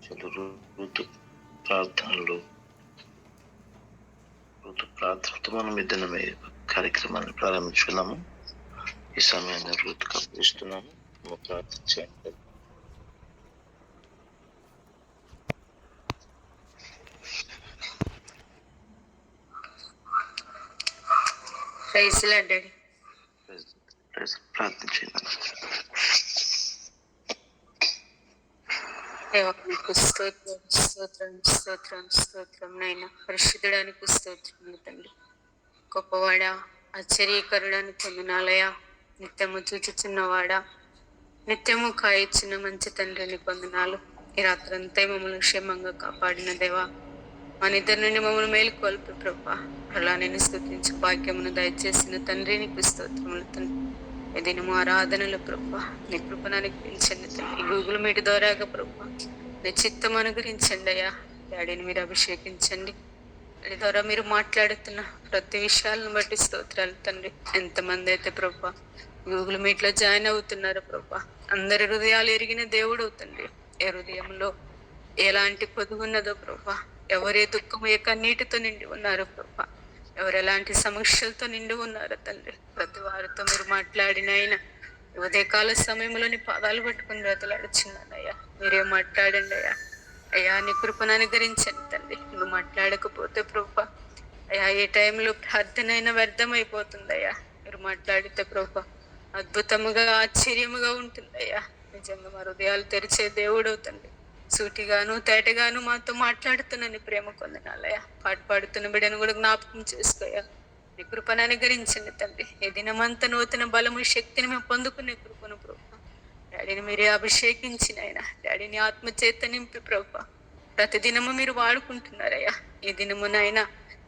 ఋతు ప్రార్థనలు ప్రార్థనతో మనం ఈ దినమే కార్యక్రమాన్ని ప్రారంభించుకున్నాము. ఈ సమయాన్ని ఋతుకు అప్పగిస్తున్నాము. ప్రార్థన చేయండి. ప్రార్థించండి. స్తోత్రం స్తోత్రం స్తోత్రం స్తోత్రం నైనా పరిశుద్ధడానికి స్తోత్రం తండ్రి. గొప్పవాడా, ఆశ్చర్యకరుడానికి పొందనాలయా, నిత్యము చూచుచున్నవాడా, నిత్యము కాయచ్చిన మంచి తండ్రిని పొందనాలు. ఈ రాత్రంతా మమ్మల్ని క్షేమంగా కాపాడిన దేవా, మన ఇద్దరి నుండి మమ్మల్ని మేలుకొల్పి ప్రభా అలా నేను స్తుతించు భాగ్యమును దయచేసిన తండ్రి నీకు స్తోత్రములు తండ్రి. ఈ దినము ఆరాధనలు ప్రభా నీ కృపణానికి పెంచండి తండ్రి. గూగుల్ మీట్ ద్వారాగా ప్రభా నీ చిత్తం అనుగ్రహించండి అయ్యా. డాడీని మీరు అభిషేకించండి. దాని ద్వారా మీరు మాట్లాడుతున్న ప్రతి విషయాలను బట్టి స్తోత్రాలు తండ్రి. ఎంతమంది అయితే ప్రభా గూగుల్ మీట్ లో జాయిన్ అవుతున్నారు ప్రభా, అందరి హృదయాలు ఎరిగిన దేవుడు తండ్రి. ఏ హృదయంలో ఎలాంటి పొదుగు ఉన్నదో ప్రభా, ఎవరే దుఃఖం ఏ కన్నీటితో నిండి ఉన్నారు ప్రభా, ఎవరు ఎలాంటి సమస్యలతో నిండి ఉన్నారో తండ్రి, ప్రతి వారితో మీరు మాట్లాడిన అయినా ఉదయకాల సమయంలో నీ పాదాలు పట్టుకుని బ్రతలాడుచున్నానయ్యా. మీరే మాట్లాడండి అయ్యా. అయ్యా నీ కృపను అనుగ్రహించండి తండ్రి. నువ్వు మాట్లాడకపోతే ప్రభా అయ్యా ఏ టైంలో ప్రార్థన అయినా వ్యర్థమైపోతుందయ్యా. మీరు మాట్లాడితే ప్రభా అద్భుతముగా ఆశ్చర్యముగా ఉంటుందయ్యా. నిజంగా మా హృదయాలు తెరిచే దేవుడు తండ్రి. సూటిగాను తేటగాను మాతో మాట్లాడుతున్నని ప్రేమ కొందనాలయ్యా. పాట పాడుతున్న బిడ్డను కూడా జ్ఞాపకం చేసుకోయా. నీ కృపను అనుగ్రహించండి తండ్రి. ఏ దినమంతా నూతన బలము శక్తిని మేము పొందుకునే కృపను ప్రభా డాడీని మీరే అభిషేకించిన ఆయన డాడీని ఆత్మచేత నింపి ప్రభా ప్రతిదినము మీరు వాడుకుంటున్నారయ్యా. ఈ దినమునైనా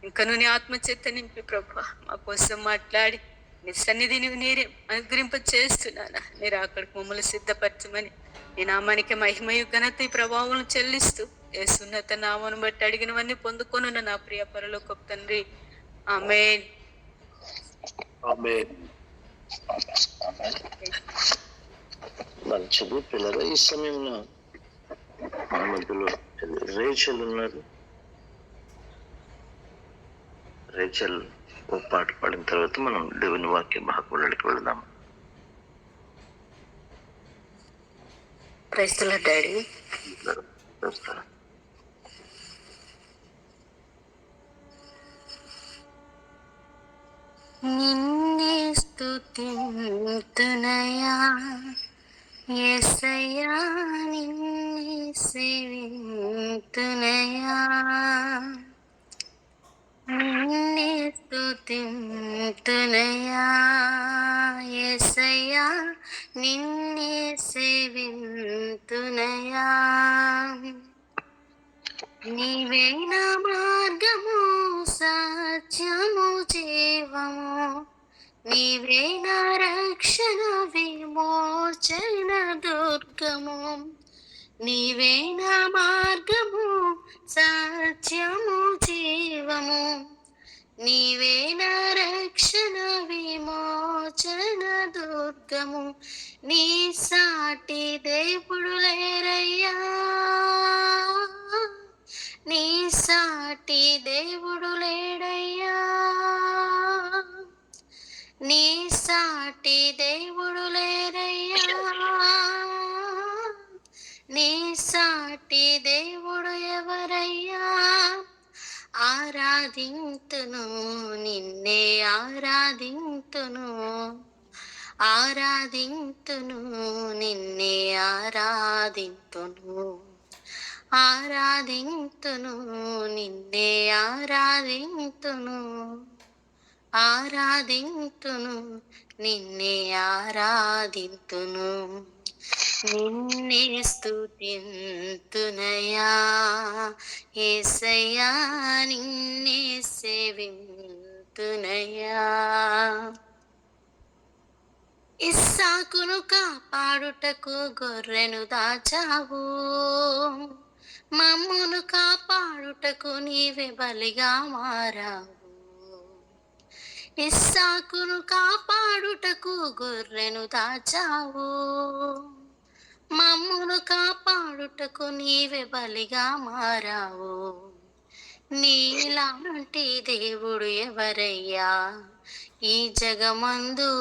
ఇంకను నీ ఆత్మచేత నింపి ప్రభా మా కోసం మాట్లాడి నీ సన్నిధిని నీరే అనుగ్రహింప చేస్తున్నానా. మీరు అక్కడికి మమ్మల్ని సిద్ధపరచమని నీ నామానికి మహిమయు ఘనత ఈ ప్రభావం చెల్లిస్తూ యేసున్నత నామను బట్టి అడిగినవన్నీ పొందుకొనున్న నా ప్రియ పరలోకపు తండ్రి. ఆమేన్. మంచిది పిల్లలు. ఈ సమయంలో మన మధ్యలో రేచల్ ఉన్నారు. రేచల్ ఓ పాట పాడిన తర్వాత మనం దేవుని వాక్య మహాకులకి వెళదాం. క్రైస్తవుల డాడీ నిన్నే స్తుతింతునయా యేసయ్యా, నిన్నే సేవింతునయా, నిన్నే స్తుతింతునయా యేసయ్యా, నిన్నే సేవింతునయా. నీవే నా మార్గము సత్యము జీవము, నీవే నా రక్షణ విమోచన దుర్గము, నీవే నా మార్గము సత్యము జీవము, నీవే నా రక్షణ విమోచన దుర్గము. నీ సాటి దేవుడు లేరయ్యా, నీ సాటి దేవుడు లేడయ్యా, నీ సాటి దేవుడు లేరయ్యా, నీ సాటి దేవుడు ఎవరయ్యా. ఆరాధింతును నిన్నే ఆరాధింతును, ఆరాధింతును నిన్నే ఆరాధింతును, ఆరాధింతును నిన్నే ఆరాధింతును, ఆరాధింతును నిన్నే ఆరాధింతును. నిన్నే స్తుతింతునయా యేసయ్యా, నిన్నే సేవింతునయా. ఇస్సాకును కాపాడుటకు గొర్రెను దాచావు, మమ్మును కాపాడుటకు నీవే బలిగా మారావు. ఇస్సాకును కాపాడుటకు గొర్రెను దాచావు, మమ్మును కాపాడుటకు నీవే బలిగా మారావు. నీలాంటి దేవుడు ఎవరయ్యా ఈ జగమందు,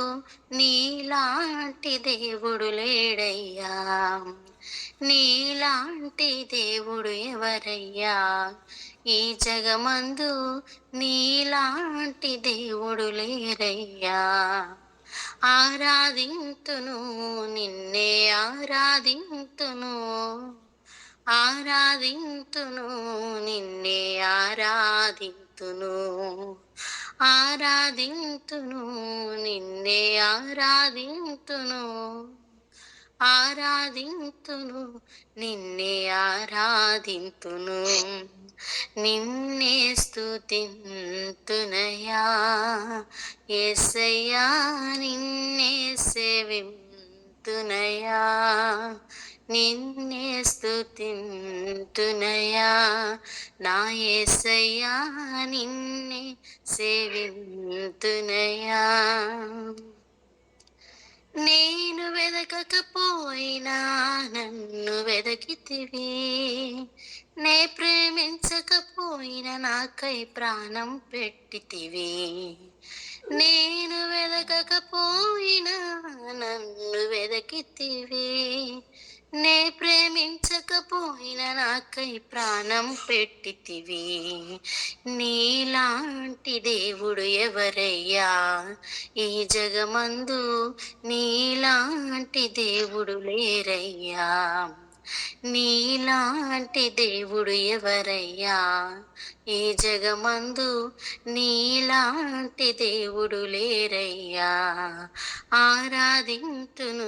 నీలాంటి దేవుడు లేడయ్యా. నీలాంటి దేవుడు ఎవరయ్యా ఈ జగమందు, నీలాంటి దేవుడు లేరయ్యా. ఆరాధింతును నిన్నే ఆరాధింతును, ఆరాధింతును నిన్నే ఆరాధింతును, ఆరాధింతును నిన్నే ఆరాధింతును, ఆరాధింతును నిన్నే ఆరాధింతును. నిన్నే స్తుతింతునయా యేసయ్యా, నిన్నే సేవింతునయా, నిన్నే స్తుతింతునయా నా యేసయ్యా, నిన్నే సేవింతునయా. నేను వెదకకపోయినా నన్ను వెదకితివి, నే ప్రేమించకపోయినా నాకై ప్రాణం పెట్టితివి. నేను వెదకకపోయినా నన్ను వెదకితివి, నే ప్రేమించకపోయినా నాకై ప్రాణం పెట్టితివి. నీలాంటి దేవుడు ఎవరయ్యా ఈ జగమందు, నీలాంటి దేవుడు లేరయ్యా. నీలాంటి దేవుడు ఎవరయ్యా ఈ జగమందు, నీలాంటి దేవుడు లేరయ్యా. ఆరాధింతును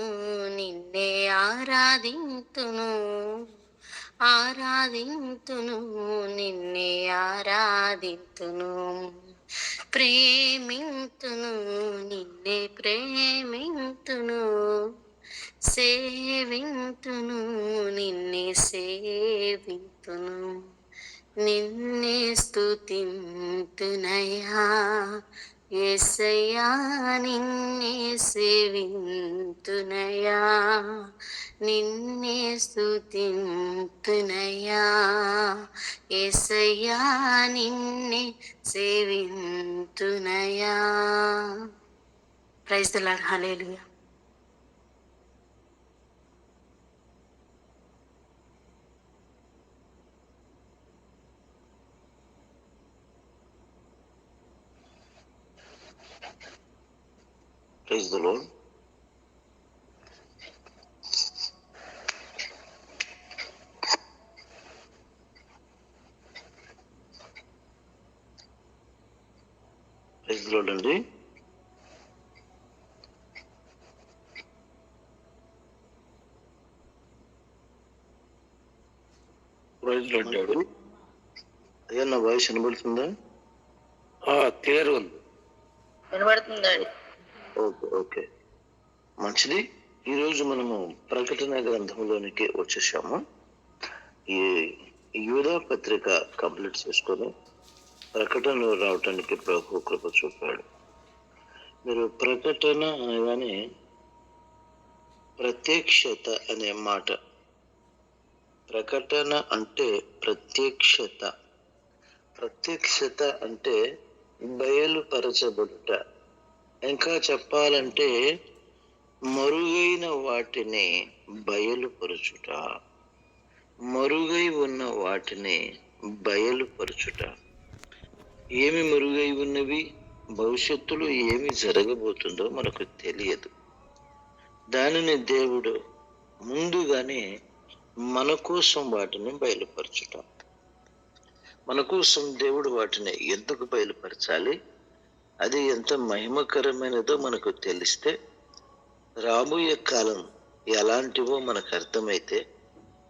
నిన్నే ఆరాధింతును, ఆరాధింతును నిన్నే ఆరాధింతును, ప్రేమింతును నిన్నే ప్రేమింతును, సేవింతును నిన్నే సేవింతును. నిన్నే స్తుతింతునయా యేసయ్యా, నిన్నే సేవింతునయా, నిన్నే స్తుతింతునయా యేసయ్యా, నిన్నే సేవింతునయా. Praise the lord. Hallelujah. Praise the lord. Praise the lord అండి. Praise lord daddy. అయ్యా నా వాయిస్ వినబడుతుందా? క్లియర్ ఉంది. వినబడుతుందండి. ఓకే ఓకే, మంచిది. ఈరోజు మనము ప్రకటన గ్రంథంలోనికి వచ్చేసాము. ఈ యూదా పత్రిక కంప్లీట్ చేసుకొని ప్రకటనలో రావటానికి ప్రభు కృప చూపాడు. మీరు ప్రకటన అనగానే ప్రత్యక్షత అనే మాట, ప్రకటన అంటే ప్రత్యక్షత, ప్రత్యక్షత అంటే బయలుపరచబడుట. ఇంకా చెప్పాలంటే మరుగైన వాటిని బయలుపరచుట, మరుగై ఉన్న వాటిని బయలుపరచుట. ఏమి మరుగై ఉన్నవి? భవిష్యత్తులో ఏమి జరగబోతుందో మనకు తెలియదు. దానిని దేవుడు ముందుగానే మన కోసం వాటిని బయలుపరచుట. మన కోసం దేవుడు వాటిని ఎందుకు బయలుపరచాలి, అది ఎంత మహిమకరమైనదో మనకు తెలిస్తే, రాబోయే కాలం ఎలాంటివో మనకు అర్థమైతే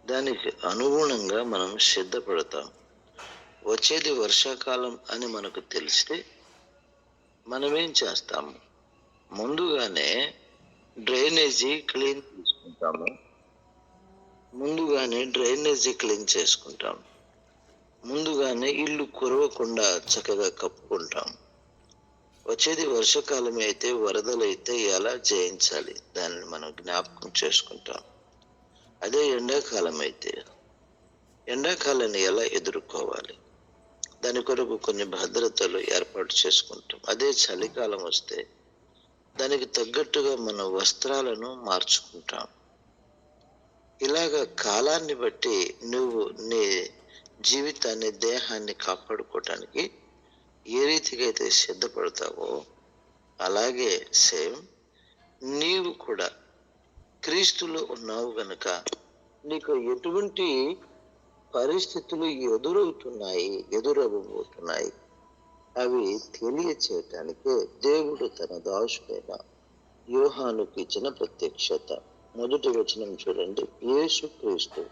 దానికి అనుగుణంగా మనం సిద్ధపడతాం. వచ్చేది వర్షాకాలం అని మనకు తెలిస్తే మనమేం చేస్తాము? ముందుగానే డ్రైనేజీ క్లీన్ చేసుకుంటాము, ముందుగానే డ్రైనేజీ క్లీన్ చేసుకుంటాం, ముందుగానే ఇల్లు కురవకుండా చక్కగా కప్పుకుంటాం. వచ్చేది వర్షాకాలం అయితే, వరదలైతే ఎలా జయించాలి దానిని మనం జ్ఞాపకం చేసుకుంటాం. అదే ఎండాకాలం అయితే ఎండాకాలాన్ని ఎలా ఎదుర్కోవాలి, దాని కొరకు కొన్ని భద్రతలు ఏర్పాటు చేసుకుంటాం. అదే చలికాలం వస్తే దానికి తగ్గట్టుగా మన వస్త్రాలను మార్చుకుంటాం. ఇలాగ కాలాన్ని బట్టి నువ్వు నీ జీవితాన్ని, దేహాన్ని కాపాడుకోవటానికి ఏ రీతిగా అయితే సిద్ధపడతావో, అలాగే సేమ్ నీవు కూడా క్రీస్తులో ఉన్నావు గనుక నీకు ఎటువంటి పరిస్థితులు ఎదురవ్వబోతున్నాయి అవి తెలియచేయటానికే దేవుడు తన దాసుడైన యోహానుకు ఇచ్చిన ప్రత్యక్షత. మొదటి వచనం చూడండి. యేసు క్రీస్తు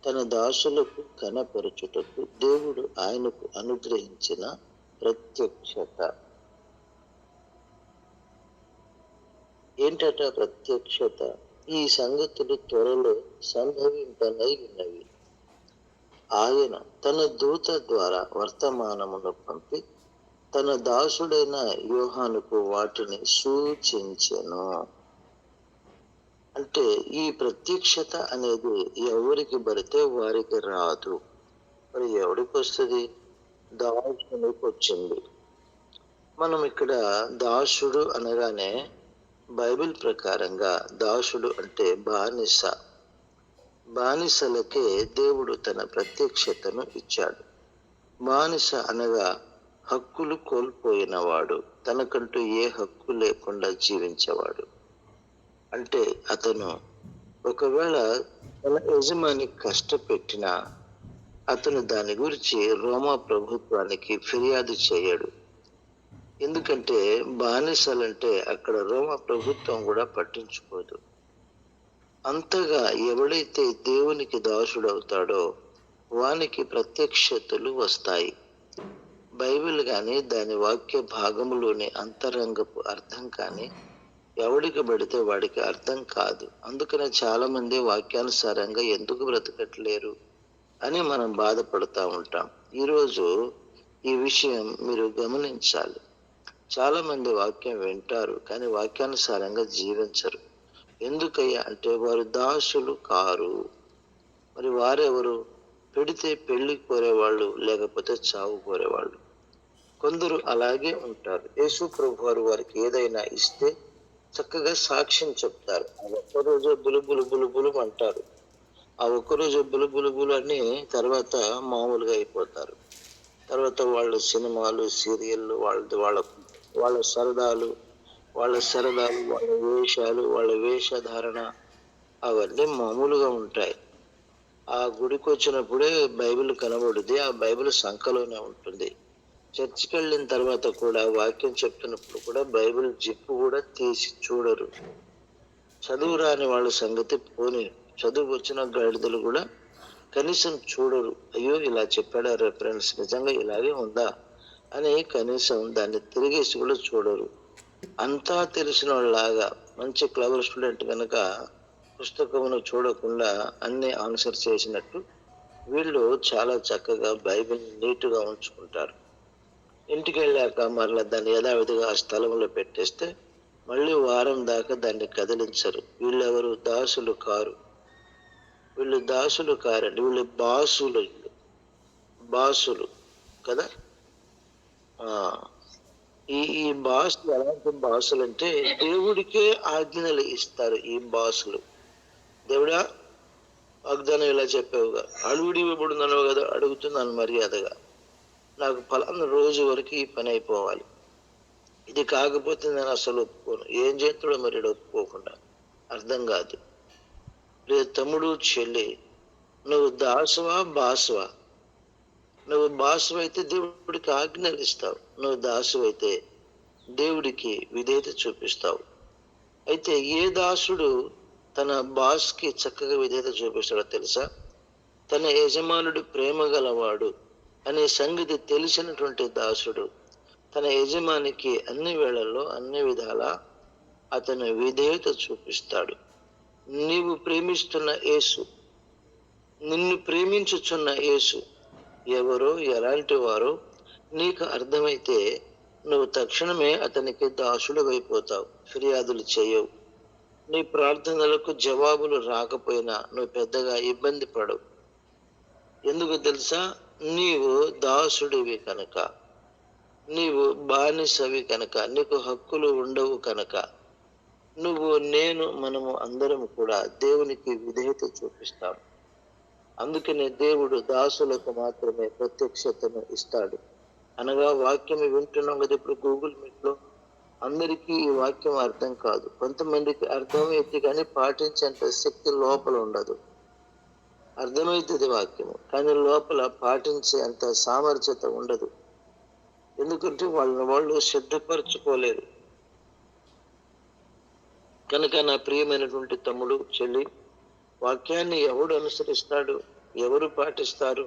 తన దాసులకు కనపరచుటకు దేవుడు ఆయనకు అనుగ్రహించిన ప్రత్యక్షత. ఏంటట ప్రత్యక్షత? ఈ సంగతులు త్వరలో సంభవింపనై ఉన్నవి. ఆయన తన దూత ద్వారా వర్తమానమును పంపి తన దాసుడైన యోహానుకు వాటిని సూచించెను. అంటే ఈ ప్రత్యక్షత అనేది ఎవరికి పడితే వారికి రాదు. మరి ఎవరికి వస్తుంది? దాసునికి వచ్చింది. మనం ఇక్కడ దాసుడు అనగానే బైబిల్ ప్రకారంగా దాసుడు అంటే బానిస. బానిసలకే దేవుడు తన ప్రత్యక్షతను ఇచ్చాడు. బానిస అనగా హక్కులు కోల్పోయినవాడు, తనకంటూ ఏ హక్కు లేకుండా జీవించేవాడు. అంటే అతను ఒకవేళ తన యజమాని కష్టపెట్టినా అతను దాని గురించి రోమా ప్రభుత్వానికి ఫిర్యాదు చేయడు. ఎందుకంటే బానిసలంటే అక్కడ రోమా ప్రభుత్వం కూడా పట్టించుకోదు. అంతగా ఎవడైతే దేవునికి దాసుడవుతాడో వానికి ప్రత్యక్షతలు వస్తాయి. బైబిల్ కానీ దాని వాక్య భాగములోని అంతరంగపు అర్థం కానీ ఎవడికి పడితే వాడికి అర్థం కాదు. అందుకనే చాలా మంది వాక్యానుసారంగా ఎందుకు బ్రతకట్లేరు అని మనం బాధపడుతూ ఉంటాం. ఈరోజు ఈ విషయం మీరు గమనించాలి. చాలా మంది వాక్యం వింటారు కానీ వాక్యానుసారంగా జీవించరు. ఎందుకయ్యా అంటే వారు దాసులు కారు. మరి వారెవరు? పెడితే పెళ్లి కోరేవాళ్ళు, లేకపోతే చావు కోరేవాళ్ళు. కొందరు అలాగే ఉంటారు. యేసు ప్రభు వారు వారికి ఏదైనా ఇస్తే చక్కగా సాక్ష్యం చెప్తారు. ఆ ఒక్కరోజు బులుబులు బులుబులు అంటారు. ఆ ఒక్కరోజు బులుబులు అని తర్వాత మామూలుగా అయిపోతారు. తర్వాత వాళ్ళు సినిమాలు, సీరియళ్ళు, వాళ్ళ సరదాలు, వాళ్ళ వేషాలు, వాళ్ళ వేషధారణ అవన్నీ మామూలుగా ఉంటాయి. ఆ గుడికి వచ్చినప్పుడే బైబిల్ కనబడుద్ది. ఆ బైబిల్ సంఖలోనే ఉంటుంది. చర్చికి వెళ్ళిన తర్వాత కూడా వాక్యం చెప్తున్నప్పుడు కూడా బైబిల్ జిప్పు కూడా తీసి చూడరు. చదువు రాని వాళ్ళ సంగతి పోనీ, చదువు వచ్చిన గాడిదలు కూడా కనీసం చూడరు. అయ్యో ఇలా చెప్పాడా రెఫరెన్స్, నిజంగా ఇలాగే ఉందా అని కనీసం దాన్ని తిరిగేసి కూడా చూడరు. అంతా తెలిసిన వాళ్ళలాగా మంచి క్లవర్ స్టూడెంట్ కనుక పుస్తకమును చూడకుండా అన్ని ఆన్సర్ చేసినట్టు వీళ్ళు చాలా చక్కగా బైబిల్ నీటుగా ఉంచుకుంటారు. ఇంటికి వెళ్ళాక మరలా దాన్ని యథావిధిగా ఆ స్థలంలో పెట్టేస్తే మళ్ళీ వారం దాకా దాన్ని కదిలించరు. వీళ్ళెవరు? దాసులు కారు. వీళ్ళు దాసులు కారండి, వీళ్ళు బాసులు కదా. ఈ బాసులు ఎలాంటి బాసులు అంటే దేవుడికే ఆజ్ఞలు ఇస్తారు. ఈ బాసులు దేవుడా వాగ్దానం ఇలా చెప్పావుగా, అడుగుడి ఇవ్వబడున్నావు కదా, అడుగుతున్నాను మర్యాదగా, నాకు ఫలానా రోజు వరకు ఈ పని అయిపోవాలి, ఇది కాకపోతే నేను అసలు ఒప్పుకోను. ఏం చేస్తాడో మరి ఒప్పుకోకుండా అర్థం కాదు. తమ్ముడు, చెల్లి, నువ్వు దాసువా బాసువా? నువ్వు బాసు అయితే దేవుడికి ఆజ్ఞలు ఇస్తావు, నువ్వు దాసు అయితే దేవుడికి విధేయత చూపిస్తావు. అయితే ఏ దాసుడు తన బాస్కి చక్కగా విధేయత చూపిస్తాడో తెలుసా? తన యజమానుడు ప్రేమ గలవాడు అనే సంగతి తెలిసినటువంటి దాసుడు తన యజమానికి అన్ని వేళల్లో అన్ని విధాలా అతను విధేయత చూపిస్తాడు. నీవు ప్రేమిస్తున్న యేసు, నిన్ను ప్రేమించుచున్న యేసు ఎవరో, ఎలాంటి వారో నీకు అర్థమైతే నువ్వు తక్షణమే అతనికి దాసుడు అయిపోతావు. ఫిర్యాదులు చేయవు. నీ ప్రార్థనలకు జవాబులు రాకపోయినా నువ్వు పెద్దగా ఇబ్బంది పడవు. ఎందుకు తెలుసా? నీవు దాసుడివి కనుక, నీవు బానిసవి కనుక, నీకు హక్కులు ఉండవు కనుక, మనము అందరం కూడా దేవునికి విధేయత చూపిస్తాం. అందుకనే దేవుడు దాసులకు మాత్రమే ప్రత్యక్షతను ఇస్తాడు. అనగా వాక్యం వింటున్నాం కదా, ఇప్పుడు గూగుల్ మీట్ లో అందరికీ ఈ వాక్యం అర్థం కాదు. కొంతమందికి అర్థమైతే కానీ పాటించేంత శక్తి లోపల ఉండదు. అర్థమవుతుంది వాక్యము, కానీ లోపల పాటించే అంత సామర్థ్యత ఉండదు. ఎందుకంటే వాళ్ళు సిద్ధపరచుకోలేరు. కనుక నా ప్రియమైనటువంటి తమ్ముడు, చెల్లి, వాక్యాన్ని ఎవడు అనుసరిస్తాడు, ఎవరు పాటిస్తారు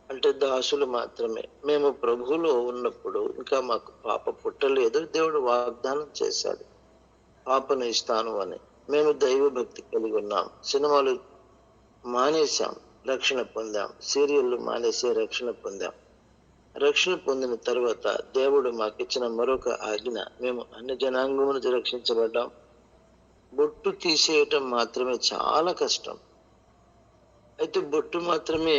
అంటే దాసులు మాత్రమే. మేము ప్రభువులో ఉన్నప్పుడు ఇంకా మాకు పాప పుట్టలేదు. దేవుడు వాగ్దానం చేశాడు, పాపను ఇస్తాను అని. మేము దైవ భక్తి కలిగి ఉన్నాం. సినిమాలు మానేశాం, రక్షణ పొందాం. సీరియళ్ళు మానేసి రక్షణ పొందాం. రక్షణ పొందిన తర్వాత దేవుడు మాకిచ్చిన మరొక ఆజ్ఞ, మేము అన్ని జనాంగమును రక్షించబడ్డాం. బొట్టు తీసేయటం మాత్రమే చాలా కష్టం. అయితే బొట్టు మాత్రమే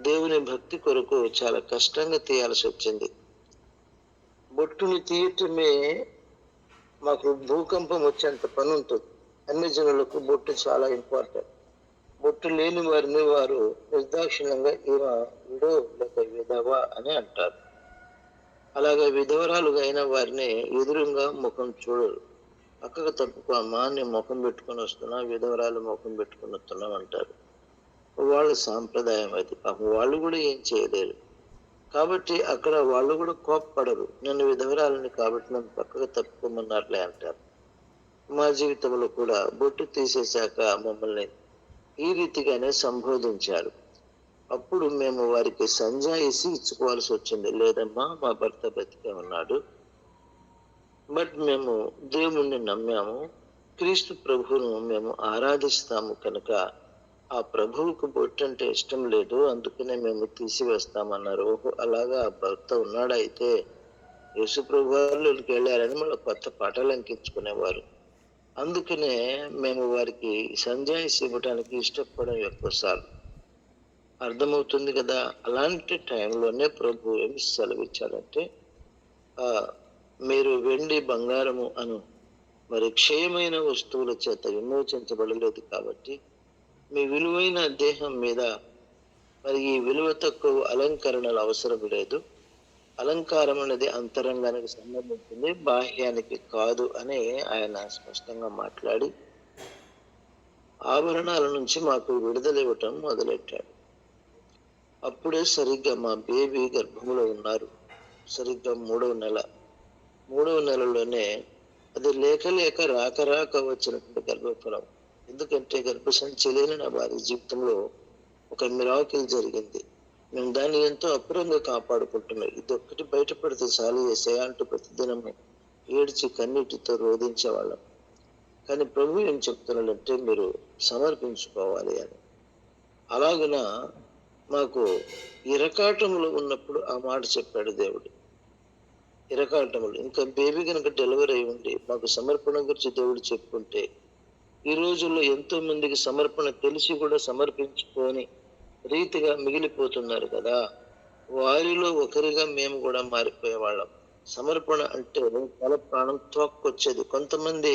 దేవుని భక్తి కొరకు చాలా కష్టంగా తీయాల్సి వచ్చింది. బొట్టుని తీయటమే మాకు భూకంపం వచ్చేంత పని ఉంటుంది. అన్ని జనులకు బొట్టు చాలా ఇంపార్టెంట్. బొట్టు లేని వారిని వారు నిర్దాక్షిణ్యంగా విడో లేక విధవ అని అంటారు. అలాగే విధవరాలుగా అయిన వారిని ఎదురుగా ముఖం చూడరు. పక్కకు తప్పుకో అమ్మా, నీ ముఖం పెట్టుకుని వస్తున్నా, విధవరాలు ముఖం పెట్టుకుని వస్తున్నాం అంటారు. వాళ్ళ సాంప్రదాయం అది. వాళ్ళు కూడా ఏం చేయలేరు. కాబట్టి అక్కడ వాళ్ళు కూడా కోప్పడరు. నన్ను విధవరాలని కాబట్టి నన్ను పక్కకు తప్పుకోమన్నారులే అంటారు. మా జీవితంలో కూడా బొట్టు తీసేశాక మమ్మల్ని ఈ రీతిగానే సంబోధించారు. అప్పుడు మేము వారికి సంజాయిసి ఇచ్చుకోవాల్సి వచ్చింది. లేదమ్మా, మా భర్త బతికే ఉన్నాడు, బట్ మేము దేవుణ్ణి నమ్మాము, క్రీస్తు ప్రభువును మేము ఆరాధిస్తాము కనుక ఆ ప్రభువుకు బొట్టు అంటే ఇష్టం లేదు, అందుకనే మేము తీసివేస్తామన్నారు. ఓహో, అలాగా ఆ భర్త ఉన్నాడు, అయితే యేసు ప్రభు వాళ్ళకి వెళ్ళారని మళ్ళీ కొత్త పాటలు అంకించుకునేవారు. అందుకనే మేము వారికి సంజాయిసి ఇవ్వడానికి ఇష్టపడడం ఎక్కువసార్లు. అర్థమవుతుంది కదా. అలాంటి టైంలోనే ప్రభు ఏమి సెలవిచ్చాడంటే, మీరు వెండి బంగారము అను మరి క్షయమైన వస్తువుల చేత విమోచించబడలేదు కాబట్టి మీ విలువైన దేహం మీద మరి ఈ విలువ తక్కువ అలంకరణలు అవసరం లేదు. అలంకారం అనేది అంతరంగానికి సంబంధించింది, బాహ్యానికి కాదు అని ఆయన స్పష్టంగా మాట్లాడి ఆభరణాల నుంచి మాకు విడుదల ఇవ్వటం మొదలెట్టాడు. అప్పుడే సరిగ్గా మా బేబీ గర్భంలో ఉన్నారు. సరిగ్గా మూడవ నెలలోనే అది లేక రాక వచ్చినటువంటి గర్భఫలం. ఎందుకంటే గర్భసంచి లేని నా వారి జీవితంలో ఒక మిరాకిల్ జరిగింది. మేము దాన్ని ఎంతో అపురంగా కాపాడుకుంటున్నాం. ఇది ఒక్కటి బయటపడితే చాలు యేసయ్యా అంటూ ప్రతిదినము ఏడ్చి కన్నీటితో రోధించేవాళ్ళం. కానీ ప్రభు ఏం చెప్తున్నాడంటే, మీరు సమర్పించుకోవాలి అని. అలాగున మాకు ఇరకాటములు ఉన్నప్పుడు ఆ మాట చెప్పాడు దేవుడు. ఇరకాటములు ఇంకా బేబీ కనుక డెలివరీ అయి ఉండి మాకు సమర్పణ గురించి దేవుడు చెప్పుకుంటే, ఈ రోజుల్లో ఎంతో మందికి సమర్పణ తెలిసి కూడా సమర్పించుకొని రీతిగా మిగిలిపోతున్నారు కదా. వారిలో ఒకరిగా మేము కూడా మారిపోయేవాళ్ళం. సమర్పణ అంటే తల ప్రాణం తోక్కొచ్చేది. కొంతమంది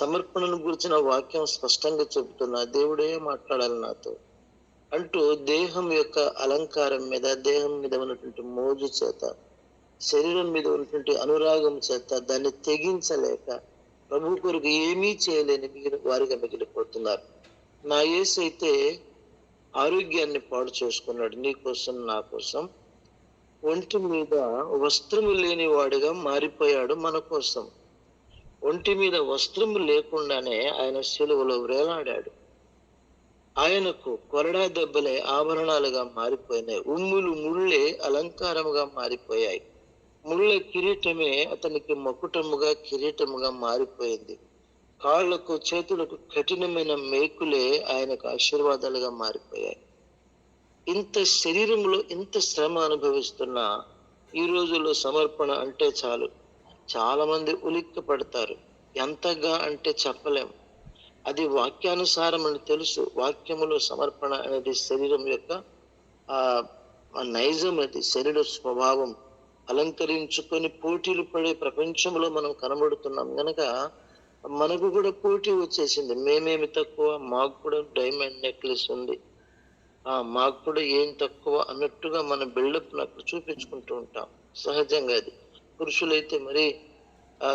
సమర్పణను గురించిన వాక్యం స్పష్టంగా చెబుతున్నా, దేవుడే మాట్లాడాలి నాతో అంటూ దేహం యొక్క అలంకారం మీద, దేహం మీద ఉన్నటువంటి మోజు చేత, శరీరం మీద ఉన్నటువంటి అనురాగం చేత దాన్ని తెగించలేక ప్రభు కొరకు ఏమీ చేయలేని వారిగా మిగిలిపోతున్నారు. నా యేసు అయితే ఆరోగ్యాన్ని పాడు చేసుకున్నాడు నీ కోసం, నా కోసం. ఒంటి మీద వస్త్రము లేని వాడిగా మారిపోయాడు మన కోసం. ఒంటి మీద వస్త్రము లేకుండానే ఆయన శిలువలో వేలాడాడు. ఆయనకు కొరడా దెబ్బలే ఆభరణాలుగా మారిపోయినాయి. ఉమ్ములు ముళ్ళే అలంకారముగా మారిపోయాయి. ముళ్ళ కిరీటమే అతనికి మకుటముగా, కిరీటముగా మారిపోయింది. కాళ్లకు చేతులకు కఠినమైన మేకులే ఆయనకు ఆశీర్వాదాలుగా మారిపోయాయి. ఇంత శరీరంలో ఇంత శ్రమ అనుభవిస్తున్న ఈ రోజుల్లో సమర్పణ అంటే చాలు చాలా మంది ఉలిక్కి పడతారు. ఎంతగా అంటే చెప్పలేం. అది వాక్యానుసారం అని తెలుసు. వాక్యములో సమర్పణ అనేది శరీరం యొక్క నైజం, అది శరీర స్వభావం అలంకరించుకొని పోటీలు పడే ప్రపంచంలో మనం కనబడుతున్నాం గనక మనకు కూడా పోటీ వచ్చేసింది. మేమేమి తక్కువ, మాకు కూడా డైమండ్ నెక్లెస్ ఉంది, మాకు కూడా ఏం తక్కువ అన్నట్టుగా మన బిల్డప్ నాకు చూపించుకుంటూ ఉంటాం. సహజంగా అది. పురుషులైతే మరి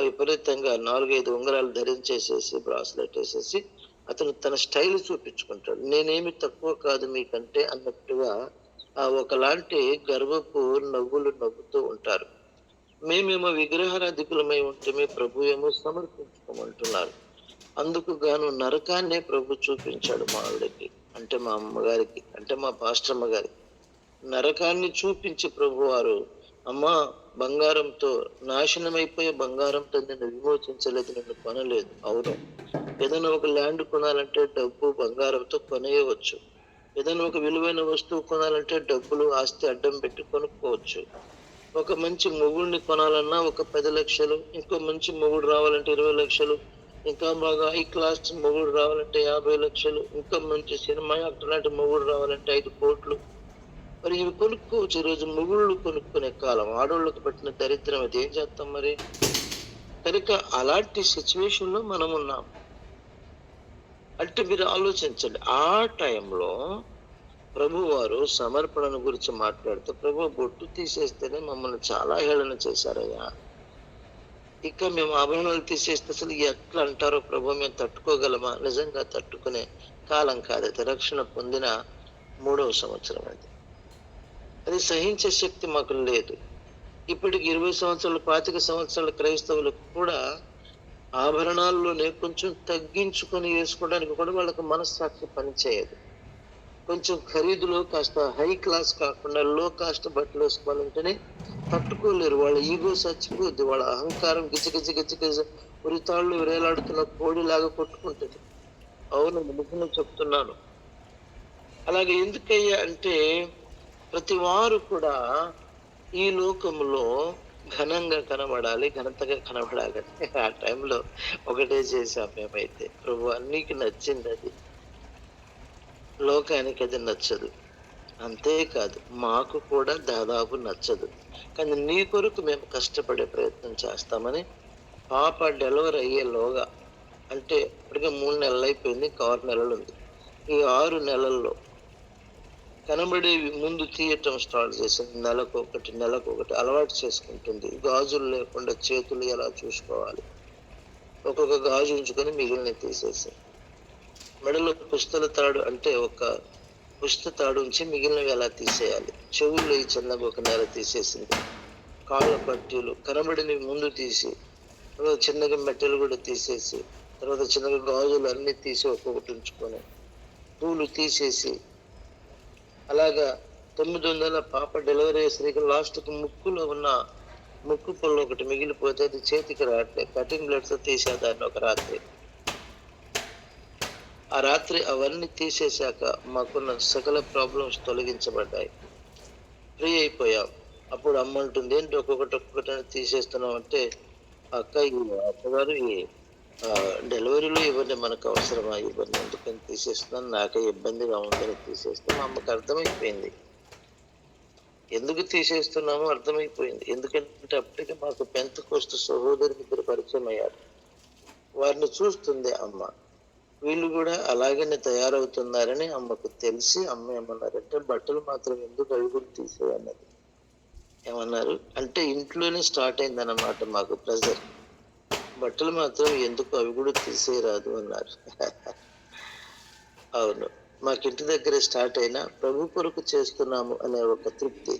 విపరీతంగా 4-5 ఉంగరాలు ధరించేసేసి బ్రాస్లెట్ వేసేసి అతను తన స్టైల్ చూపించుకుంటాడు. నేనేమి తక్కువ కాదు మీకంటే అన్నట్టుగా ఒకలాంటి గర్వపు నవ్వులు నవ్వుతూ ఉంటారు. మేమేమో విగ్రహారాధికులమై ఉంటే ప్రభు ఏమో సమర్పించుకోమంటున్నారు. అందుకు గాను నరకాన్నే ప్రభు చూపించాడు మా ఆవిడకి, అంటే మా అమ్మగారికి, అంటే మా పాస్టర్మ గారికి. నరకాన్ని చూపించి ప్రభు వారు, అమ్మా, బంగారంతో నాశనమైపోయే బంగారంతో నిన్ను విమోచించలేదు, నిన్ను కొనలేదు. అవును, ఏదైనా ఒక ల్యాండ్ కొనాలంటే డబ్బు బంగారంతో కొనేయవచ్చు. ఏదైనా ఒక విలువైన వస్తువు కొనాలంటే డబ్బులు ఆస్తి అడ్డం పెట్టి కొనుక్కోవచ్చు. ఒక మంచి మొగుడిని కొనాలన్నా ఒక 10 లక్షలు, ఇంకో మంచి మొగుడు రావాలంటే 20 లక్షలు, ఇంకా బాగా హై క్లాస్ మొగుడు రావాలంటే 50 లక్షలు, ఇంకా మంచి సినిమా యాక్టర్ లాంటి మొగుడు రావాలంటే 5 కోట్లు. మరి ఇవి కొనుక్కోవచ్చు. ఈరోజు మొగుళ్ళు కొనుక్కునే కాలం. ఆడోళ్ళకు పట్టిన దరిద్రం అది. ఏం చేస్తాం మరి? కనుక అలాంటి సిచ్యువేషన్ లో మనం ఉన్నాం. అంటే మీరు ఆలోచించండి, ఆ టైంలో ప్రభు వారు సమర్పణను గురించి మాట్లాడుతూ, ప్రభు బొట్టు తీసేస్తేనే మమ్మల్ని చాలా హేళన చేశారయ్యా, ఇక మేము ఆభరణాలు తీసేస్తే అసలు ఎట్లా అంటారో ప్రభు, మేము తట్టుకోగలమా? నిజంగా తట్టుకునే కాలం కాదు అది. రక్షణ పొందిన 3వ సంవత్సరం అది. అది సహించే శక్తి మాకు లేదు. ఇప్పటికి 20 సంవత్సరాలు 25 సంవత్సరాల క్రైస్తవులకు కూడా ఆభరణాల్లోనే కొంచెం తగ్గించుకొని వేసుకోవడానికి కూడా వాళ్ళకి మనస్సాక్షి పనిచేయదు. కొంచెం ఖరీదులో కాస్త హై క్లాస్ కాకుండా లో కాస్ట్ బట్టలు వేసుకోవాలంటేనే తట్టుకోలేరు. వాళ్ళ ఈగో చచ్చిపోద్ది, వాళ్ళ అహంకారం గిజగిజ ఉరితాళ్ళు వేలాడుతున్న కోడిలాగా కొట్టుకుంటుంది. అవును, నిజంగా చెప్తున్నాను. అలాగే ఎందుకయ్యా అంటే ప్రతి వారు కూడా ఈ లోకంలో ఘనంగా కనబడాలి, ఘనతగా కనబడాలి. ఆ టైంలో ఒకటే చేశాం మేమైతే. ప్రభు అన్నికి నచ్చింది అది, లోకానికి అది నచ్చదు. అంతేకాదు మాకు కూడా దాదాపు నచ్చదు. కానీ నీ కొరకు మేము కష్టపడే ప్రయత్నం చేస్తామని పాప డెలివరీ అయ్యేలోగా, అంటే ఇప్పటికే 3 నెలలు అయిపోయింది, ఇంకా 6 నెలలు ఉంది. ఈ 6 నెలల్లో కనబడేవి ముందు తీయటం స్టార్ట్ చేసింది. నెలకొకటి అలవాటు చేసుకుంటుంది. గాజులు లేకుండా చేతులు ఎలా చూసుకోవాలి, ఒక్కొక్క గాజు ఉంచుకొని మిగిలిన తీసేసి, మెడలో పుస్తల తాడు అంటే ఒక పుస్త తాడు ఉంచి మిగిలినవి ఎలా తీసేయాలి, చెవుల్లో ఈ చిన్నగా ఒక నెల తీసేసింది. కాళ్ళ పట్టీలు కనబడినవి ముందు తీసి, తర్వాత చిన్నగా మెట్టలు కూడా తీసేసి, తర్వాత చిన్నగా గాజులు అన్ని తీసి ఒక్కొక్కటి ఉంచుకొని, పూలు తీసేసి, అలాగా 9 నెలల పాప డెలివరీ అయ్యేసరికి లాస్ట్కి ముక్కులో ఉన్న ముక్కు పొల్ల ఒకటి మిగిలిపోతే అది చేతికి రావట్లేదు. కటింగ్ బ్లేడ్తో తీసేదాన్ని ఒక రాత్రి. ఆ రాత్రి అవన్నీ తీసేశాక మాకున్న సకల ప్రాబ్లమ్స్ తొలగించబడ్డాయి, ఫ్రీ అయిపోయాం. అప్పుడు అమ్మ అంటుంది, ఏంటి ఒక్కొక్కటి తీసేస్తున్నాం అంటే, అక్క ఈ అత్తగారు ఈ డెలివరీలో ఇవన్నీ మనకు అవసరమా, ఇవన్నీ ఎందుకని తీసేస్తున్నాను, నాకే ఇబ్బందిగా ఉందని తీసేస్తే మా అమ్మకి అర్థమైపోయింది. ఎందుకు తీసేస్తున్నామో అర్థమైపోయింది. ఎందుకంటే అప్పటికే మాకు పెంతెకోస్తు సహోదరులు 2 పరిచయం అయ్యారు. వారిని చూస్తుంది అమ్మ. వీళ్ళు కూడా అలాగనే తయారవుతున్నారని అమ్మకు తెలిసి అమ్మ ఏమన్నారంటే, బట్టలు మాత్రం ఎందుకు అవి కూడా తీసేయన్నది. ఏమన్నారు అంటే, ఇంట్లోనే స్టార్ట్ అయిందన్నమాట మాకు ప్రెజర్. బట్టలు మాత్రం ఎందుకు అవి కూడా తీసేయరాదు అన్నారు. అవును, మాకింటి దగ్గరే స్టార్ట్ అయినా ప్రభు కొరకు చేస్తున్నాము అనే ఒక తృప్తి,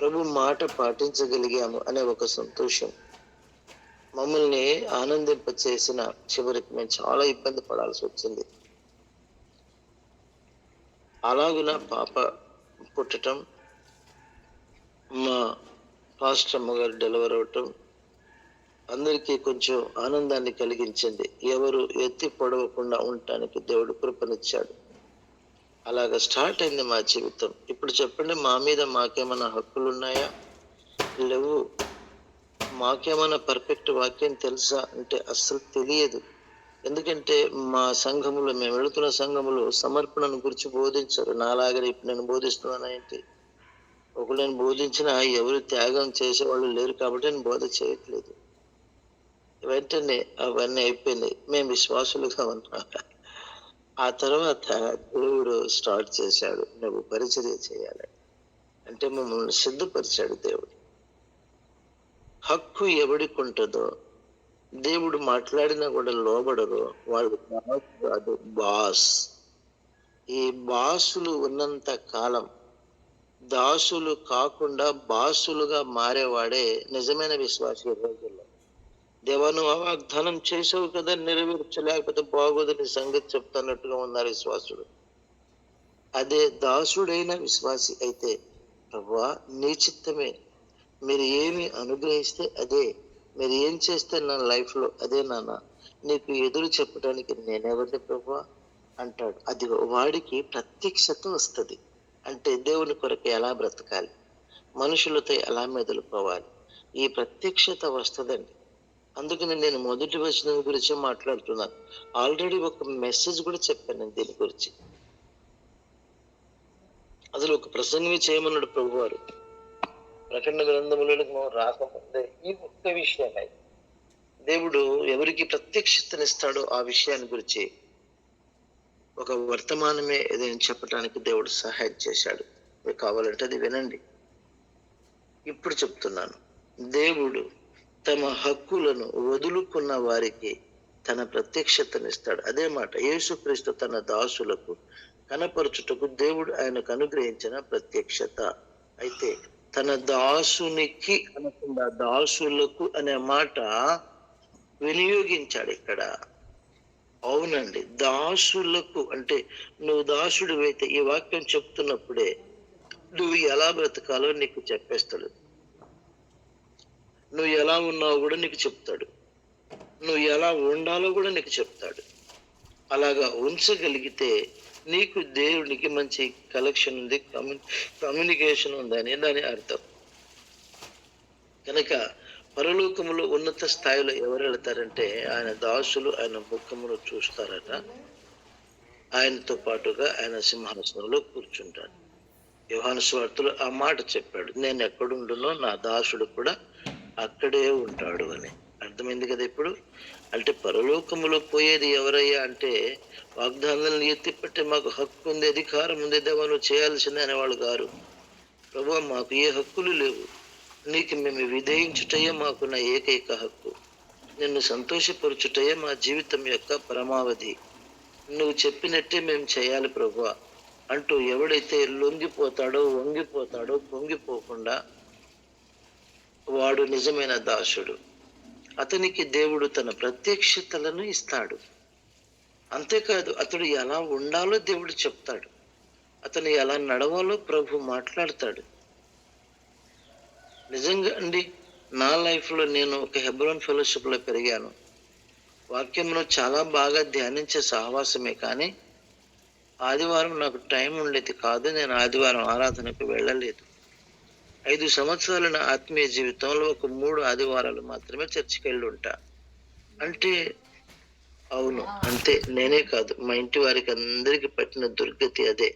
ప్రభు మాట పాటించగలిగాము అనే ఒక సంతోషం మమ్మల్ని ఆనందింపచేసిన చివరికి మేము చాలా ఇబ్బంది పడాల్సి వచ్చింది. అలాగున పాప పుట్టడం, మా పాస్టర్ అమ్మగారు డెలివరీ అవటం అందరికీ కొంచెం ఆనందాన్ని కలిగించింది. ఎవరు ఎత్తి పొడవకుండా ఉండటానికి దేవుడు కృపనిచ్చాడు. అలాగా స్టార్ట్ అయింది మా జీవితం. ఇప్పుడు చెప్పండి, మా మీద మాకేమైనా హక్కులు ఉన్నాయా? లేవు. మాకేమైనా పర్ఫెక్ట్ వాక్యం తెలుసా అంటే అస్సలు తెలియదు. ఎందుకంటే మా సంఘములో, మేము వెళుతున్న సంఘములో సమర్పణను గురించి బోధించరు. నాలాగా ఇప్పుడు నేను బోధిస్తున్నాను ఏంటి, ఒకళ్ళు నేను బోధించినా ఎవరు త్యాగం చేసేవాళ్ళు లేరు కాబట్టి నేను బోధ చేయట్లేదు. వెంటనే అవన్నీ అయిపోయినాయి, మేము విశ్వాసులుగా ఉన్నాం. ఆ తర్వాత దేవుడు స్టార్ట్ చేశాడు, నువ్వు పరిచర్య చేయాలి అంటే మమ్మల్ని సిద్ధపరిచాడు దేవుడు. హక్కు ఎవడికి ఉంటుందో, దేవుడు మాట్లాడినా కూడా లోబడరు, వాళ్ళు కాదు బాస్. ఈ బాసులు ఉన్నంత కాలం దాసులు కాకుండా బాసులుగా మారేవాడే నిజమైన విశ్వాసి. ఈ రోజుల్లో దేవా నువ్వు వాగ్దానం చేసావు కదా, నెరవేర్చలేకపోతే బాగోదని సంగతి చెప్తున్నట్టుగా ఉన్నారు విశ్వాసుడు. అదే దాసుడైన విశ్వాసి అయితే, ప్రభువా నీ చిత్తమే, మీరు ఏమి అనుగ్రహిస్తే అదే, మీరు ఏం చేస్తే నా లైఫ్లో అదే నాన్న, నీకు ఎదురు చెప్పడానికి నేనెవరిని ప్రభువా అంటాడు. అది వాడికి ప్రత్యక్షత వస్తుంది. అంటే దేవుని కొరకు ఎలా బ్రతకాలి, మనుషులతో ఎలా మెదులుకోవాలి, ఈ ప్రత్యక్షత వస్తుందండి. అందుకని నేను మొదటి వచనం గురించి మాట్లాడుతున్నాను. ఆల్రెడీ ఒక మెసేజ్ కూడా చెప్పాను నేను దీని గురించి. అసలు ఒక ప్రసంగమే చేయమన్నాడు ప్రభువారు ప్రకటన గ్రంథములకు మనం రాకముందే. ఈ ఒక్క విషయమై దేవుడు ఎవరికి ప్రత్యక్షతనిస్తాడో ఆ విషయాన్ని గురించి ఒక వర్తమానమే ఏదైనా చెప్పడానికి దేవుడు సహాయం చేశాడు. మీకు కావాలంటే అది వినండి. ఇప్పుడు చెప్తున్నాను, దేవుడు తమ హక్కులను వదులుకున్న వారికి తన ప్రత్యక్షతనిస్తాడు. అదే మాట యేసుక్రీస్తు తన దాసులకు కనపరచుటకు దేవుడు ఆయనకు అనుగ్రహించిన ప్రత్యక్షత. అయితే తన దాసునికి అనకుండా దాసులకు అనే మాట వినియోగించాడు ఇక్కడ. అవునండి, దాసులకు అంటే నువ్వు దాసుడు అయితే ఈ వాక్యం చెప్తున్నప్పుడే నువ్వు ఎలా బ్రతకాలో నీకు చెప్పేస్తాడు. నువ్వు ఎలా ఉన్నావో కూడా నీకు చెప్తాడు. నువ్వు ఎలా ఉండాలో కూడా నీకు చెప్తాడు. అలాగా ఉంచగలిగితే నీకు దేవునికి మంచి కలెక్షన్ ఉంది, కమ్యూనికేషన్ ఉందని దాని అర్థం. కనుక పరలోకములో ఉన్నత స్థాయిలో ఎవరు వెళతారంటే ఆయన దాసులు ఆయన ముఖమును చూస్తారట, ఆయనతో పాటుగా ఆయన సింహాసనంలో కూర్చుంటాడు. యోహాను సువార్తలో ఆ మాట చెప్పాడు, నేను ఎక్కడుండునో నా దాసుడు కూడా అక్కడే ఉంటాడు అని. అర్థమైంది కదా ఇప్పుడు. అంటే పరలోకములో పోయేది ఎవరయ్యా అంటే వాగ్దానాలను ఎత్తిపెట్టే మాకు హక్కు ఉంది, అధికారం ఉంది, దేవాను చేయాల్సిందే అనేవాళ్ళు గారు. ప్రభువా మాకు ఏ హక్కులు లేవు, నీకు మేము విధేయించుటయే మాకున్న ఏకైక హక్కు, నిన్ను సంతోషపరచుటయే మా జీవితం యొక్క పరమావధి, నువ్వు చెప్పినట్టే మేము చేయాలి ప్రభువా అంటూ ఎవడైతే లొంగిపోతాడో, వంగిపోతాడో, పొంగిపోకుండా వాడు నిజమైన దాసుడు. అతనికి దేవుడు తన ప్రత్యక్షతలను ఇస్తాడు. అంతేకాదు అతడు ఎలా ఉండాలో దేవుడు చెప్తాడు, అతను ఎలా నడవాలో ప్రభు మాట్లాడతాడు. నిజంగా అండి, నా లైఫ్లో నేను ఒక హెబ్రోన్ ఫెలోషిప్లో పెరిగాను. వాక్యంలో చాలా బాగా ధ్యానించే సహవాసమే, కానీ ఆదివారం నాకు టైం ఉండేది కాదు. నేను ఆదివారం ఆరాధనకు వెళ్ళలేదు. 5 సంవత్సరాల నా ఆత్మీయ జీవితంలో ఒక 3 ఆదివారాలు మాత్రమే చర్చికి వెళ్ళి ఉంటా. అంటే అవును, అంతే. నేనే కాదు, మా ఇంటి వారికి అందరికి పట్టిన దుర్గతి అదే.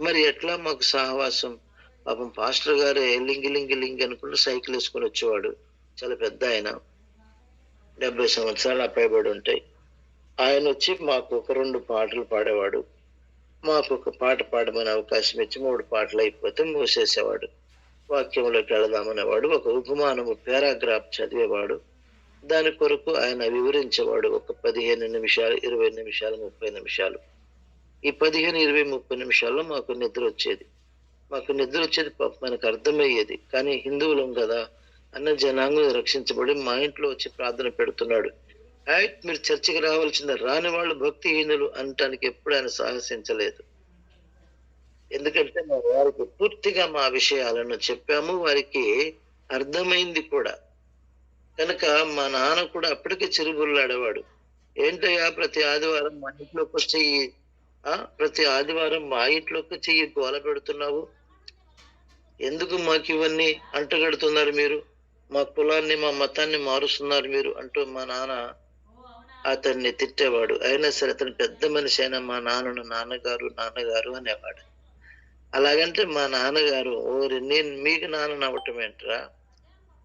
మరి ఎట్లా మాకు సహవాసం? పాపం పాస్టర్ గారే లింగి లింగి లింగి అనుకుంటూ సైకిల్ వేసుకొని వచ్చేవాడు. చాలా పెద్ద ఆయన, 70 సంవత్సరాలు అప్పయబడి ఉంటాయి. ఆయన వచ్చి మాకు ఒక 2 పాటలు పాడేవాడు. మాకు ఒక పాట పాడమని అవకాశం ఇచ్చి 3 పాటలు అయిపోతే మూసేసేవాడు. వాక్యంలోకి వెళదామనేవాడు. ఒక ఉపమానము పారాగ్రాఫ్ చదివేవాడు. దాని కొరకు ఆయన వివరించేవాడు. ఒక 15 నిమిషాలు, 20 నిమిషాలు, 30 నిమిషాలు. ఈ 15, 20, 30 నిమిషాల్లో మాకు నిద్ర వచ్చేది. మనకు అర్థమయ్యేది. కానీ హిందువులం కదా, అన్న జనాంగం రక్షించబడి మా ఇంట్లో వచ్చి ప్రార్థన పెడుతున్నాడు. మీరు చర్చికి రావాల్సిందే, రాని వాళ్ళు భక్తిహీనులు అనటానికి ఎప్పుడు ఆయన సాహసించలేదు. ఎందుకంటే మా వారికి పూర్తిగా మా విషయాలను చెప్పాము, వారికి అర్థమైంది కూడా. కనుక మా నాన్న కూడా అప్పటికే చిరుగుల్లాడేవాడు. ఏంటయ్యా ప్రతి ఆదివారం మా ఇంట్లోకి వచ్చి గోల పెడుతున్నావు, ఎందుకు మాకు ఇవన్నీ అంటగడుతున్నారు మీరు మా కులాన్ని మా మతాన్ని మారుస్తున్నారు మీరు అంటూ మా నాన్న అతన్ని తిట్టేవాడు. అయినా సరే అతను పెద్ద మనిషి అయినా మా నాన్నను నాన్నగారు నాన్నగారు అనేవాడు. అలాగంటే మా నాన్నగారు, ఓరి నేను మీకు నాన్న అవ్వటం ఏంట్రా,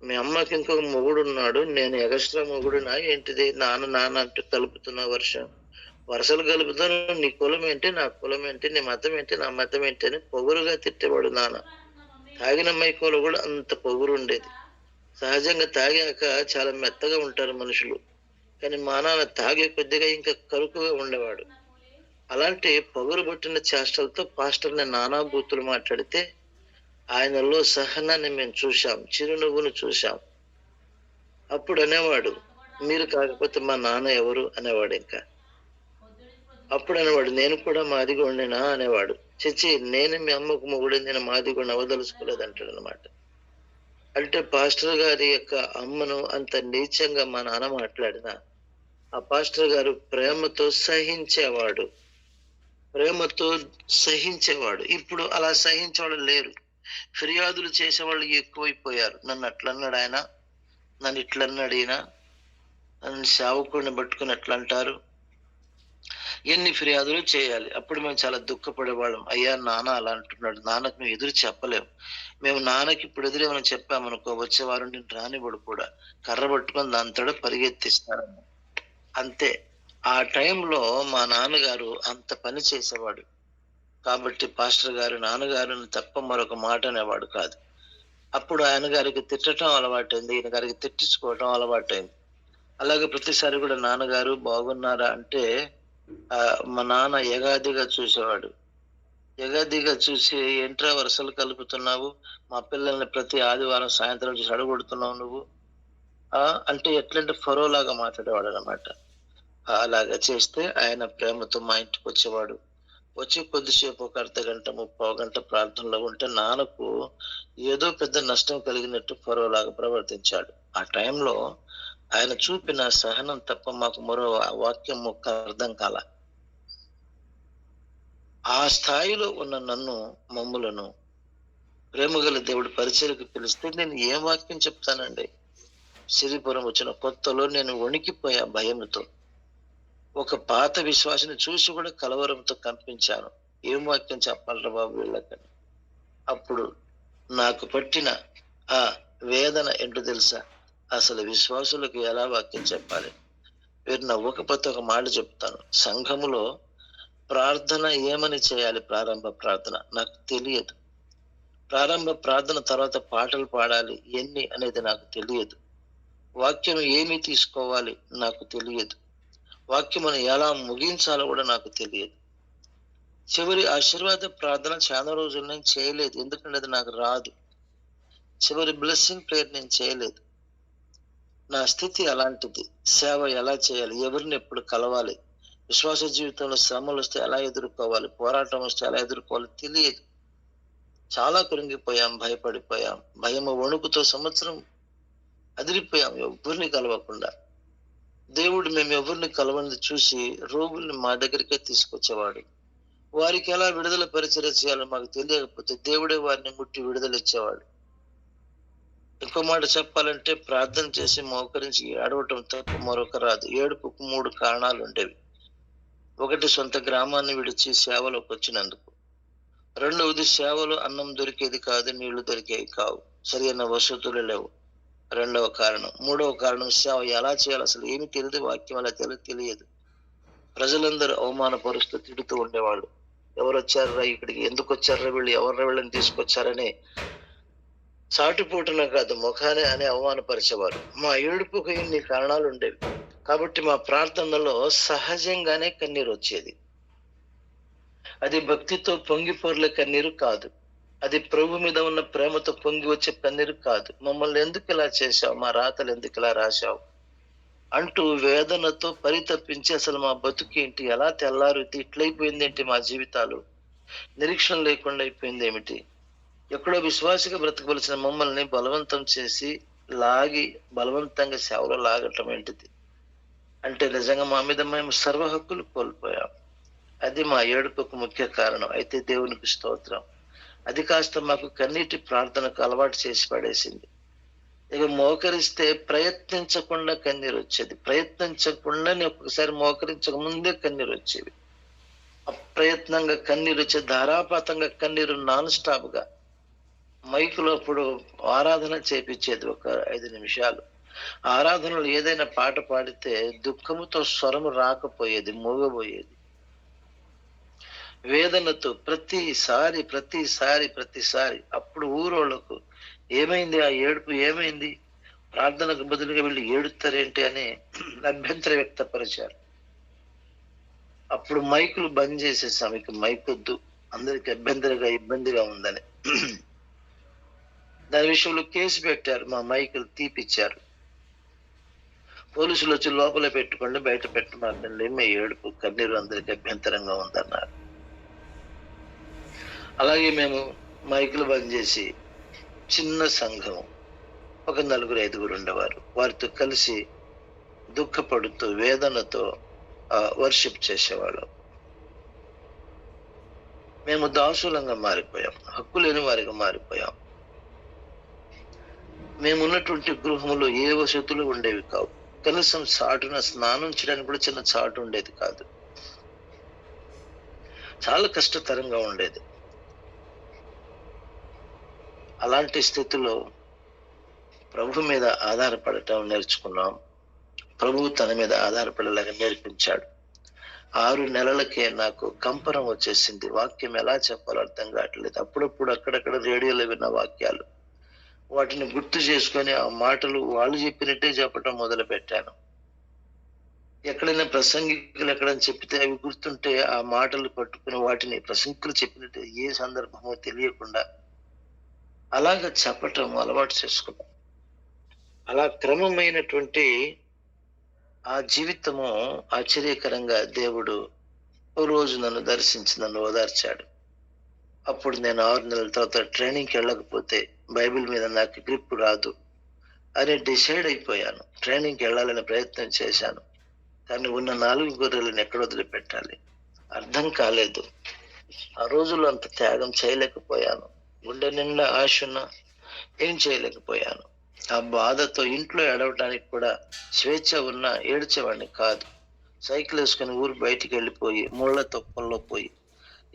మీ అమ్మకి ఇంకొక మొగుడున్నాడు, నేను ఎగస్ట్రా మొగుడునా ఏంటిది, నాన్న నాన్న అంటూ కలుపుతున్న వరుసలు కలుపుతాను, నీ కులం ఏంటి నా కులం ఏంటి, నీ మతం ఏంటి నా మతం ఏంటి అని పొగురుగా తిట్టేవాడు నాన్న. తాగిన మైకంలో కూడా అంత పొగురు ఉండేది. సహజంగా తాగాక చాలా మెత్తగా ఉంటారు మనుషులు, కానీ మా నాన్న తాగే కొద్దిగా ఇంకా కరుకుగా ఉండేవాడు. అలాంటి పొగరు పట్టిన చేష్టలతో పాస్టర్ని నానా బూతులు మాట్లాడితే ఆయనలో సహనాన్ని మేము చూశాం, చిరునవ్వును చూశాం. అప్పుడు అనేవాడు, మీరు కాకపోతే మా నాన్న ఎవరు అనేవాడు. ఇంకా అప్పుడు అనేవాడు, నేను కూడా మాదిగోడినా అనేవాడు. చచ్చి నేను మీ అమ్మకు మొగుడు, నేను మాదిగోడిని అవదలుచుకోలేదు అంటాడు అనమాట. అంటే పాస్టర్ గారి యొక్క అమ్మను అంత నీచంగా మా నాన్న మాట్లాడిన ఆ పాస్టర్ గారు ప్రేమతో సహించేవాడు. ఇప్పుడు అలా సహించేవాళ్ళు లేరు. ఫిర్యాదులు చేసేవాళ్ళు ఎక్కువైపోయారు. నన్ను అట్లన్నాడు ఆయన, నన్ను ఇట్లన్నాడు ఈయన, నన్ను సేవకుడిని పట్టుకుని అట్లా అంటారు. ఎన్ని ఫిర్యాదులు చేయాలి. అప్పుడు మేము చాలా దుఃఖపడేవాళ్ళం. అయ్యా నాన్న అలా అంటున్నాడు, నాన్నకు నువ్వు ఎదురు చెప్పలేము. మేము నాన్నకి ఇప్పుడు ఎదురేమైనా చెప్పామనుకో, వచ్చేవారు నేను రానివ్వడు కూడా, కర్ర పట్టుకొని దాంతో పరిగెత్తిస్తాడని. అంతే. ఆ టైంలో మా నాన్నగారు అంత పని చేసేవాడు. కాబట్టి పాస్టర్ గారు నాన్నగారిని తప్ప మరొక మాట అనేవాడు కాదు. అప్పుడు ఆయన గారికి తిట్టడం అలవాటైంది, ఈయన గారికి తిట్టించుకోవటం అలవాటైంది. అలాగే ప్రతిసారి కూడా నాన్నగారు బాగున్నారా అంటే మా నాన్న ఎగాదిగా చూసేవాడు. ఎగాదిగా చూసి, ఏంట్రా వరుసలు కలుపుతున్నావు, మా పిల్లల్ని ప్రతి ఆదివారం సాయంత్రం చూసి అడగొడుతున్నావు నువ్వు అంటే ఎట్లంటే ఫరోలాగా మాట్లాడేవాడు అనమాట. అలాగా చేస్తే ఆయన ప్రేమతో మా ఇంటికి వచ్చేవాడు. వచ్చి కొద్దిసేపు ఒక అర్ధగంట 30 గంట ప్రార్థనలో ఉంటే నాన్నకు ఏదో పెద్ద నష్టం కలిగినట్టు ఫరోలాగా ప్రవర్తించాడు. ఆ టైంలో ఆయన చూపిన సహనం తప్ప మాకు మరో వాక్యం మొక్క అర్థం కాల. ఆ స్థాయిలో ఉన్న మమ్ములను ప్రేమగల దేవుడు పరిచయకు పిలిస్తే నేను ఏం వాక్యం చెప్తానండి. సిరిపురం వచ్చిన కొత్తలో నేను వణికిపోయా భయంతో. ఒక పాత విశ్వాసిని చూసి కూడా కలవరంతో కంపించాను. ఏం వాక్యం చెప్పాలరా బాబు వీళ్ళకని. అప్పుడు నాకు పట్టిన ఆ వేదన ఏంటో తెలుసా, అసలు విశ్వాసులకు ఎలా వాక్యం చెప్పాలి. మీరు నవ్వకపోతే ఒక మాట చెప్తాను. సంఘములో ప్రార్థన ఏమని చేయాలి, ప్రారంభ ప్రార్థన నాకు తెలియదు. ప్రారంభ ప్రార్థన తర్వాత పాటలు పాడాలి ఎన్ని అనేది నాకు తెలియదు. వాక్యం ఏమి తీసుకోవాలి నాకు తెలియదు. వాక్యమును ఎలా ముగించాలో కూడా నాకు తెలియదు. చివరి ఆశీర్వాద ప్రార్థన చాలా రోజులు నేను చేయలేదు, ఎందుకంటే అది నాకు రాదు. చివరి బ్లెస్సింగ్ ప్రేయర్ నేను చేయలేదు. నా స్థితి అలాంటిది. సేవ ఎలా చేయాలి, ఎవరిని ఎప్పుడు కలవాలి, విశ్వాస జీవితంలో శ్రమలు వస్తే ఎలా ఎదుర్కోవాలి, పోరాటం వస్తే ఎలా ఎదుర్కోవాలి తెలియదు. చాలా కృంగిపోయాం, భయపడిపోయాం. భయము వణుకుతో సంవత్సరం అదిరిపోయాం ఎవరిని కలవకుండా. దేవుడు మేము ఎవరిని కలవని చూసి రోగుల్ని మా దగ్గరికే తీసుకొచ్చేవాడు. వారికి ఎలా విడుదల పరిచర్య చేయాలో మాకు తెలియకపోతే దేవుడే వారిని ముట్టి విడుదల ఇచ్చేవాడు. ఇంకో మాట చెప్పాలంటే ప్రార్థన చేసి మోకరించి ఏడవటం తప్ప మరొక రాదు. ఏడుపుకు 3 కారణాలు ఉండేవి. ఒకటి, సొంత గ్రామాన్ని విడిచి సేవలోకి వచ్చినందుకు. రెండవది, సేవలో అన్నం దొరికేది కాదు, నీళ్లు దొరికేవి కావు, సరైన వసతులు లేవు, రెండవ కారణం. మూడవ కారణం, సేవ ఎలా చేయాలి అసలు ఏమి తెలియదు, వాక్యం ఎలా తెలియదు. ప్రజలందరూ అవమానపరుస్తూ తిడుతూ ఉండేవాళ్ళు. ఎవరు వచ్చారా ఇక్కడికి, ఎందుకు వచ్చారా వీళ్ళు, ఎవరు వీళ్ళని తీసుకొచ్చారని చాటుపోటున కాదు ముఖానే అని అవమానపరిచేవారు. మా ఏడుపుకు ఇన్ని కారణాలు ఉండేవి. కాబట్టి మా ప్రార్థనలో సహజంగానే కన్నీరు వచ్చేది. అది భక్తితో పొంగిపోర్లే కన్నీరు కాదు, అది ప్రభు మీద ఉన్న ప్రేమతో పొంగి వచ్చే కన్నీరు కాదు. మమ్మల్ని ఎందుకు ఇలా చేశావు, మా రాతలు ఎందుకు ఇలా రాశావు అంటూ వేదనతో పరితపించి అసలు మా బతుకేంటి, ఎలా తెల్లారుతి ఇట్లయిపోయింది ఏంటి, మా జీవితాలు నిరీక్షణ లేకుండా అయిపోయింది ఏమిటి, ఎక్కడో విశ్వాసిగా బ్రతకవలసిన మమ్మల్ని బలవంతం చేసి బలవంతంగా సేవలో లాగటం ఏంటిది అంటే నిజంగా మా మీద మేము సర్వ హక్కులు కోల్పోయాం. అది మా ఏడుపుకు ముఖ్య కారణం. అయితే దేవునికి స్తోత్రం, అది కాస్త మాకు కన్నీటి ప్రార్థనకు అలవాటు చేసి పడేసింది. ఇక మోకరిస్తే ప్రయత్నించకుండా కన్నీరు వచ్చేది. ప్రయత్నించకుండానే ఒక్కొక్కసారి మోకరించక ముందే కన్నీరు వచ్చేవి. అప్రయత్నంగా కన్నీరు వచ్చే, ధారాపాతంగా కన్నీరు నాన్ స్టాప్ గా. మైకులో అప్పుడు ఆరాధన చేపించేది ఒక 5 నిమిషాలు. ఆరాధనలో ఏదైనా పాట పాడితే దుఃఖముతో స్వరము రాకపోయేది, మూగబోయేది. వేదనతో ప్రతిసారి అప్పుడు ఊరోళ్ళకు ఏమైంది, ఆ ఏడుపు ఏమైంది, ప్రార్థనకు బదులుగా వీళ్ళు ఏడుస్తారేంటి అని అభ్యంతరం వ్యక్తపరిచారు. అప్పుడు మైకులు బంద్ చేసేసాం, ఇక మైకొద్దు, అందరికి ఇబ్బందిగా ఉందని. దాని విషయంలో కేసు పెట్టారు, మా మైకులు తీపిచ్చారు. పోలీసులు వచ్చి లోపల పెట్టుకోండి, బయట పెట్టమాకండి, మీ ఏడుపు కన్నీరు అందరికి అభ్యంతరంగా ఉందన్నారు. అలాగే మేము మైకులు బంద్ చేసి చిన్న సంఘం, ఒక 4-5 ఉండేవారు, వారితో కలిసి దుఃఖపడుతూ వేదనతో వర్షిప్ చేసేవాళ్ళం. మేము దాసులంగా మారిపోయాం, హక్కు లేని వారిగా మారిపోయాం. మేమున్నటువంటి గృహంలో ఏ వసతులు ఉండేవి కావు. కనీసం చాటున స్నానం చేయడానికి కూడా చిన్న చాటు ఉండేది కాదు. చాలా కష్టతరంగా ఉండేది. అలాంటి స్థితిలో ప్రభు మీద ఆధారపడటం నేర్చుకున్నాం. ప్రభువు తన మీద ఆధారపడేలాగా నేర్పించాడు. 6 నెలలకే నాకు కంపరం వచ్చేసింది. వాక్యం ఎలా చెప్పాలో అర్థం కావట్లేదు. అప్పుడప్పుడు అక్కడక్కడ రేడియోలో విన్న వాక్యాలు, వాటిని గుర్తు చేసుకొని ఆ మాటలు వాళ్ళు చెప్పినట్టే చెప్పటం మొదలు పెట్టాను. ఎక్కడైనా ప్రసంగికులు ఎక్కడైనా చెప్తే అవి గుర్తుంటే ఆ మాటలు పట్టుకుని వాటిని ప్రసంగికులు చెప్పినట్టు ఏ సందర్భమో తెలియకుండా అలాగ చెప్పటం అలవాటు చేసుకున్నాం. అలా క్రమమైనటువంటి ఆ జీవితము ఆశ్చర్యకరంగా దేవుడు ఓ రోజు నన్ను దర్శించి నన్ను ఓదార్చాడు. అప్పుడు నేను 6 నెలల తర్వాత ట్రైనింగ్కి వెళ్ళకపోతే బైబిల్ మీద నాకు గ్రిప్ రాదు అని డిసైడ్ అయిపోయాను. ట్రైనింగ్కి వెళ్ళాలని ప్రయత్నం చేశాను, కానీ ఉన్న 4 గొర్రెలను ఎక్కడ వదిలిపెట్టాలి అర్థం కాలేదు. ఆ రోజుల్లో అంత త్యాగం చేయలేకపోయాను. గుండె నిండా ఆశ ఉన్నా ఏం చేయలేకపోయాను. ఆ బాధతో ఇంట్లో ఏడవడానికి కూడా స్వేచ్ఛ ఉన్నా ఏడ్చేవాడిని కాదు. సైకిల్ వేసుకొని ఊరు బయటికి వెళ్ళిపోయి ముళ్ళ తొప్పల్లో పోయి,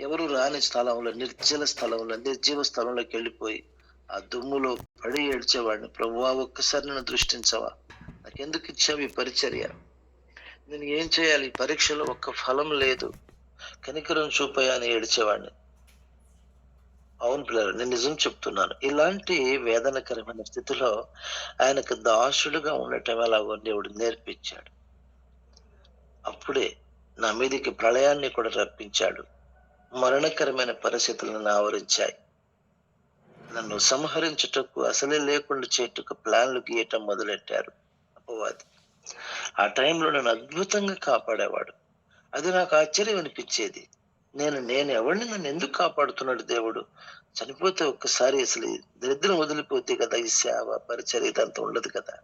ఎవరు రాని స్థలంలో, నిర్జీవ స్థలంలోకి వెళ్ళిపోయి ఆ దుమ్ములో పడి ఏడ్చేవాడిని. ప్రభువా, ఒక్కసారి నన్ను దృష్టించవా, నాకెందుకు ఇచ్చావు ఈ పరిచర్య, నేను ఏం చేయాలి, ఈ పరీక్షలో ఒక్క ఫలం లేదు, కనికరం చూపయా అని ఏడ్చేవాడిని. అవును పిల్లలు, నేను నిజం చెప్తున్నాను. ఇలాంటి వేదనకరమైన స్థితిలో ఆయనకు దాసుడుగా ఉండటం ఎలాగో దేవుడు నేర్పించాడు. అప్పుడే నా మీదికి ప్రళయాన్ని కూడా రప్పించాడు. మరణకరమైన పరిస్థితులను ఆవరించాయి. నన్ను సంహరించుటకు, అసలే లేకుండా చేటుకు ప్లాన్లు గీయటం మొదలెట్టారు అపవాది. ఆ టైంలో నన్ను అద్భుతంగా కాపాడేవాడు. అది నాకు ఆశ్చర్యం అనిపించేది. నేను ఎవరిని, నన్ను ఎందుకు కాపాడుతున్నాడు దేవుడు, చనిపోతే ఒక్కసారి అసలు దరిద్రం వదిలిపోతే కదా ఈ సేవ పరిచర్య ఇదంతా ఉండదు కదా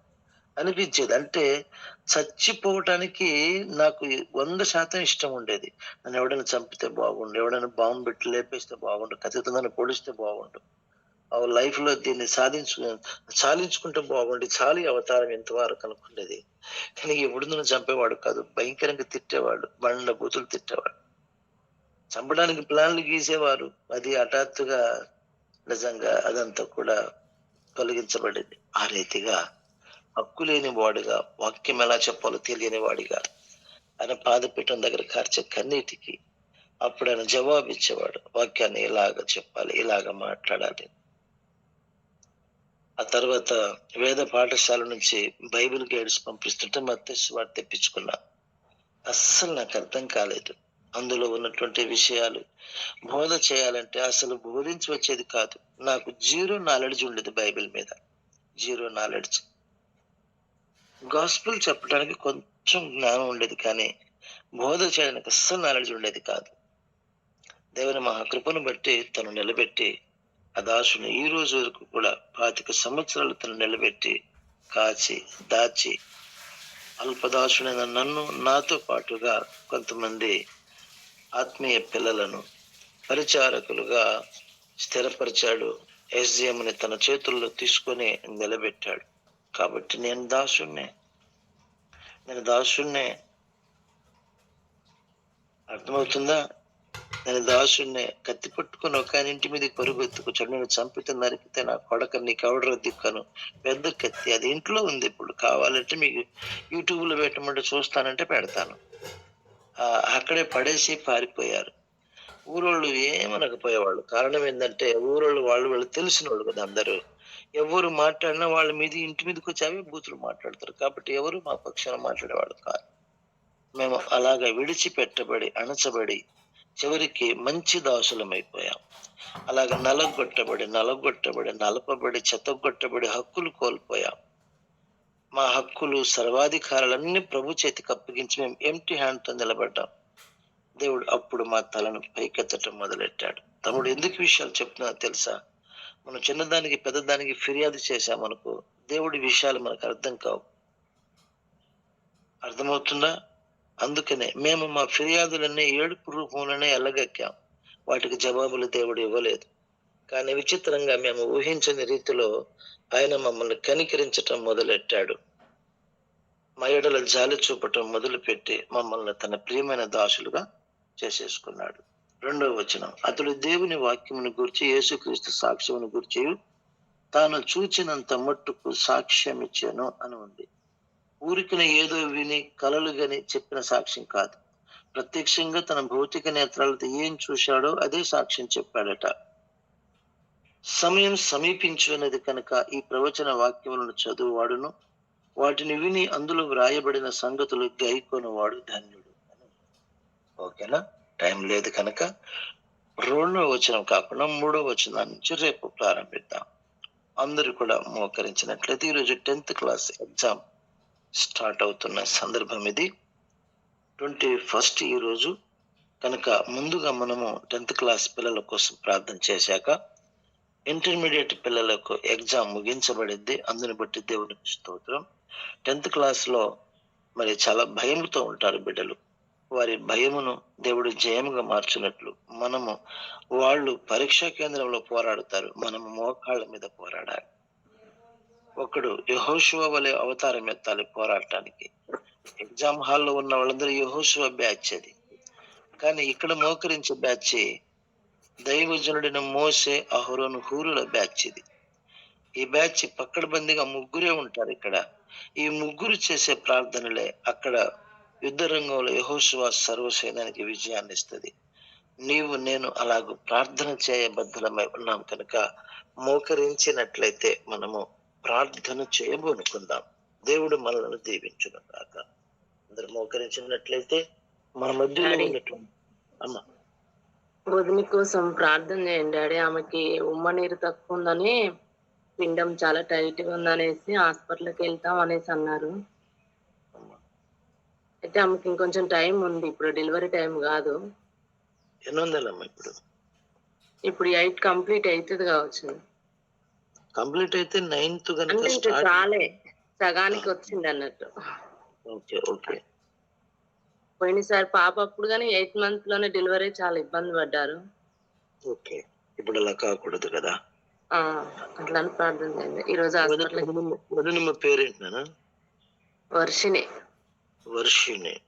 అనిపించేది. అంటే చచ్చిపోవటానికి నాకు 100% ఇష్టం ఉండేది. నన్ను ఎవడైనా చంపితే బాగుండు, ఎవడైనా బాంబు పెట్టి లేపేస్తే బాగుండు, కత్తితో నన్ను పొడిస్తే బాగుండు, లైఫ్ లో దీన్ని సాధించుకుంటే బాగుండి, చాలి అవతారం ఎంతవరకు అనుకునేది. కానీ ఎప్పుడు నన్ను చంపేవాడు కాదు, భయంకరంగా తిట్టేవాడు, బండ బూతులు తిట్టేవాడు, చంపడానికి ప్లాన్లు గీసేవారు. అది హఠాత్తుగా నిజంగా అదంతా కూడా తొలగించబడింది. ఆ రీతిగా హక్కు లేని వాడిగా, వాక్యం ఎలా చెప్పాలో తెలియని వాడిగా ఆయన పాదపీఠం దగ్గర కార్చే కన్నీటికి అప్పుడు ఆయన జవాబు ఇచ్చేవాడు. వాక్యాన్ని ఇలాగ చెప్పాలి, ఇలాగ మాట్లాడాలి. ఆ తర్వాత వేద పాఠశాల నుంచి బైబిల్ గైడ్స్ పంపిస్తుంటే మత్తయి సువార్త తెప్పించుకున్నా. అస్సలు నాకు అర్థం కాలేదు. అందులో ఉన్నటువంటి విషయాలు బోధ చేయాలంటే అసలు బోధించి వచ్చేది కాదు. నాకు 0 నాలెడ్జ్ ఉండేది బైబిల్ మీద, 0 నాలెడ్జ్. గాస్పుల్ చెప్పడానికి కొంచెం జ్ఞానం ఉండేది, కానీ బోధ చేయడానికి అస్సలు నాలెడ్జ్ ఉండేది కాదు. దేవుని మహాకృపను బట్టి తను నిలబెట్టి ఆ దాసుని ఈ రోజు వరకు కూడా 25 సంవత్సరాలు తను నిలబెట్టి కాచి దాచి అల్పదాసునైన నన్ను, నాతో పాటుగా కొంతమంది ఆత్మీయ పిల్లలను పరిచారకులుగా స్థిరపరిచాడు. SGMని తన చేతుల్లో తీసుకొని నిలబెట్టాడు. కాబట్టి నేను దాసుణ్ణే. అర్థమవుతుందా? నేను దాసుణ్ణే. కత్తి పట్టుకుని ఒక ఆయన ఇంటి మీద పరుగు ఎత్తుకొచ్చాడు, నేను చంపితే నరికితే నా కొడక నీకెవడరో దిక్కను. పెద్ద కత్తి, అది ఇంట్లో ఉంది. ఇప్పుడు కావాలంటే మీకు యూట్యూబ్ లో పెట్టమంటే చూస్తానంటే పెడతాను. అక్కడే పడేసి పారిపోయారు. ఊరోళ్ళు ఏమనకపోయేవాళ్ళు. కారణం ఏంటంటే ఊరోళ్ళు వాళ్ళు తెలిసిన వాళ్ళు కదా అందరూ. ఎవరు మాట్లాడినా వాళ్ళ మీద ఇంటి మీదకి వచ్చి అవే బూతులు మాట్లాడతారు. కాబట్టి ఎవరు మా పక్షాన మాట్లాడేవాళ్ళు కాదు. మేము అలాగా విడిచిపెట్టబడి అణచబడి చివరికి మంచి దాసులమైపోయాం. అలాగ నలగొట్టబడి నలపబడి చెత్తగొట్టబడి హక్కులు కోల్పోయాం. మా హక్కులు సర్వాధికారాలన్నీ ప్రభు చేతికి అప్పగించి మేము ఎంటీ హ్యాండ్ తో నిలబడ్డాం. దేవుడు అప్పుడు మా తలను పైకెత్తటం మొదలెట్టాడు. తమ్ముడు, ఎందుకు విషయాలు చెప్తున్నా తెలుసా? మనం చిన్నదానికి పెద్దదానికి ఫిర్యాదు చేశామనుకో, దేవుడి విషయాలు మనకు అర్థం కావు. అర్థమవుతుందా? అందుకనే మేము మా ఫిర్యాదులన్నీ ఏడుపు రూపంలోనే ఎల్లగక్కాం. వాటికి జవాబులు దేవుడు ఇవ్వలేదు. కానీ విచిత్రంగా మేము ఊహించని రీతిలో ఆయన మమ్మల్ని కనికరించటం మొదలెట్టాడు. మా ఎడల జాలి చూపటం మొదలుపెట్టి మమ్మల్ని తన ప్రియమైన దాసులుగా చేసేసుకున్నాడు. 2వ వచనం, అతడు దేవుని వాక్యమును గురించి యేసుక్రీస్తు సాక్ష్యమును గురించి తాను చూచినంత మట్టుకు సాక్ష్యం ఇచ్చాను అని ఉంది. ఊరికిన ఏదో విని కలలు గని చెప్పిన సాక్ష్యం కాదు. ప్రత్యక్షంగా తన భౌతిక నేత్రాలతో ఏం చూశాడో అదే సాక్ష్యం చెప్పాడట. సమయం సమీపించున్నది కనుక ఈ ప్రవచన వాక్యములను చదువువాడును వాటిని విని అందులో వ్రాయబడిన సంగతులు గైకొనువాడు ధన్యుడు. ఓకేనా? టైం లేదు కనుక 2వ వచనం కాకుండా 3వ వచనం నుంచి రేపు ప్రారంభిద్దాం. అందరూ కూడా మోకరించినట్లయితే ఈరోజు 10th క్లాస్ ఎగ్జామ్ స్టార్ట్ అవుతున్న సందర్భం ఇది. 21st ఈ రోజు కనుక ముందుగా మనము 10th క్లాస్ పిల్లల కోసం ప్రార్థన చేశాక ఇంటర్మీడియట్ పిల్లలకు ఎగ్జామ్ ముగించబడింది. అందుని బట్టి దేవునికి స్తోత్రం. 10th క్లాస్ లో మరి చాలా భయముతో ఉంటారు బిడ్డలు. వారి భయమును దేవుడు జయముగా మార్చినట్లు వాళ్ళు పరీక్షా కేంద్రంలో పోరాడుతారు, మనము మోకాళ్ళ మీద పోరాడాలి. ఒకడు యెహోషువ వలె అవతారం ఎత్తాలి పోరాటానికి. ఎగ్జామ్ హాల్లో ఉన్న వాళ్ళందరూ యెహోషువ బ్యాచ్ అది. కానీ ఇక్కడ మోకరించే బ్యాచ్ దైవజనుడైన మోసే, అహరోను, హూరుల బ్యాచ్ ఇది. ఈ బ్యాచ్ పక్కడబందిగా ముగ్గురే ఉంటారు ఇక్కడ. ఈ ముగ్గురు చేసే ప్రార్థనలే అక్కడ యుద్ధ రంగంలో యెహోషువ సర్వసైన్యానికి విజయాన్ని ఇస్తుంది. నీవు నేను అలాగూ ప్రార్థన చేయబద్ధమై ఉన్నాం కనుక మోకరించినట్లయితే మనము ప్రార్థన చేయబోనుకుందాం. దేవుడు మనల్ని దీవించును కాక. అందరు మోకరించినట్లయితే మన మధ్యలో ఉన్నటువంటి అమ్మ వదిన కోసం ప్రార్థన చేయండి డాడీ. ఆమెకి ఉమ్మ నీరు తక్కువ ఉందని, పిండం చాలా టైట్ గా ఉందనేసి హాస్పిటల్కి వెళ్తాం అనేసి అన్నారు. అయితే ఆమెకి ఇంకొంచెం టైం ఉంది, ఇప్పుడు డెలివరీ టైం కాదు. ఎన్ని వందలమ్మా ఇప్పుడు 8 కంప్లీట్ అవుతుంది కావచ్చు. కంప్లీట్ అయితే 9th అంటే కనుక ఇంకా చాలే, సగానికి వచ్చింది అన్నట్టు. Okay okay. పోయినసారి పాప అప్పుడు కానీ 8 months లోనే డెలివరీ చాలా ఇబ్బంది పడ్డారు. ఓకే, ఇప్పుడు అలా కాకూడదు కదా. అట్లా అని ప్రార్థన చేయండి. ఈ రోజు హాస్పిటల్ పేరేంటినా? వర్షిని.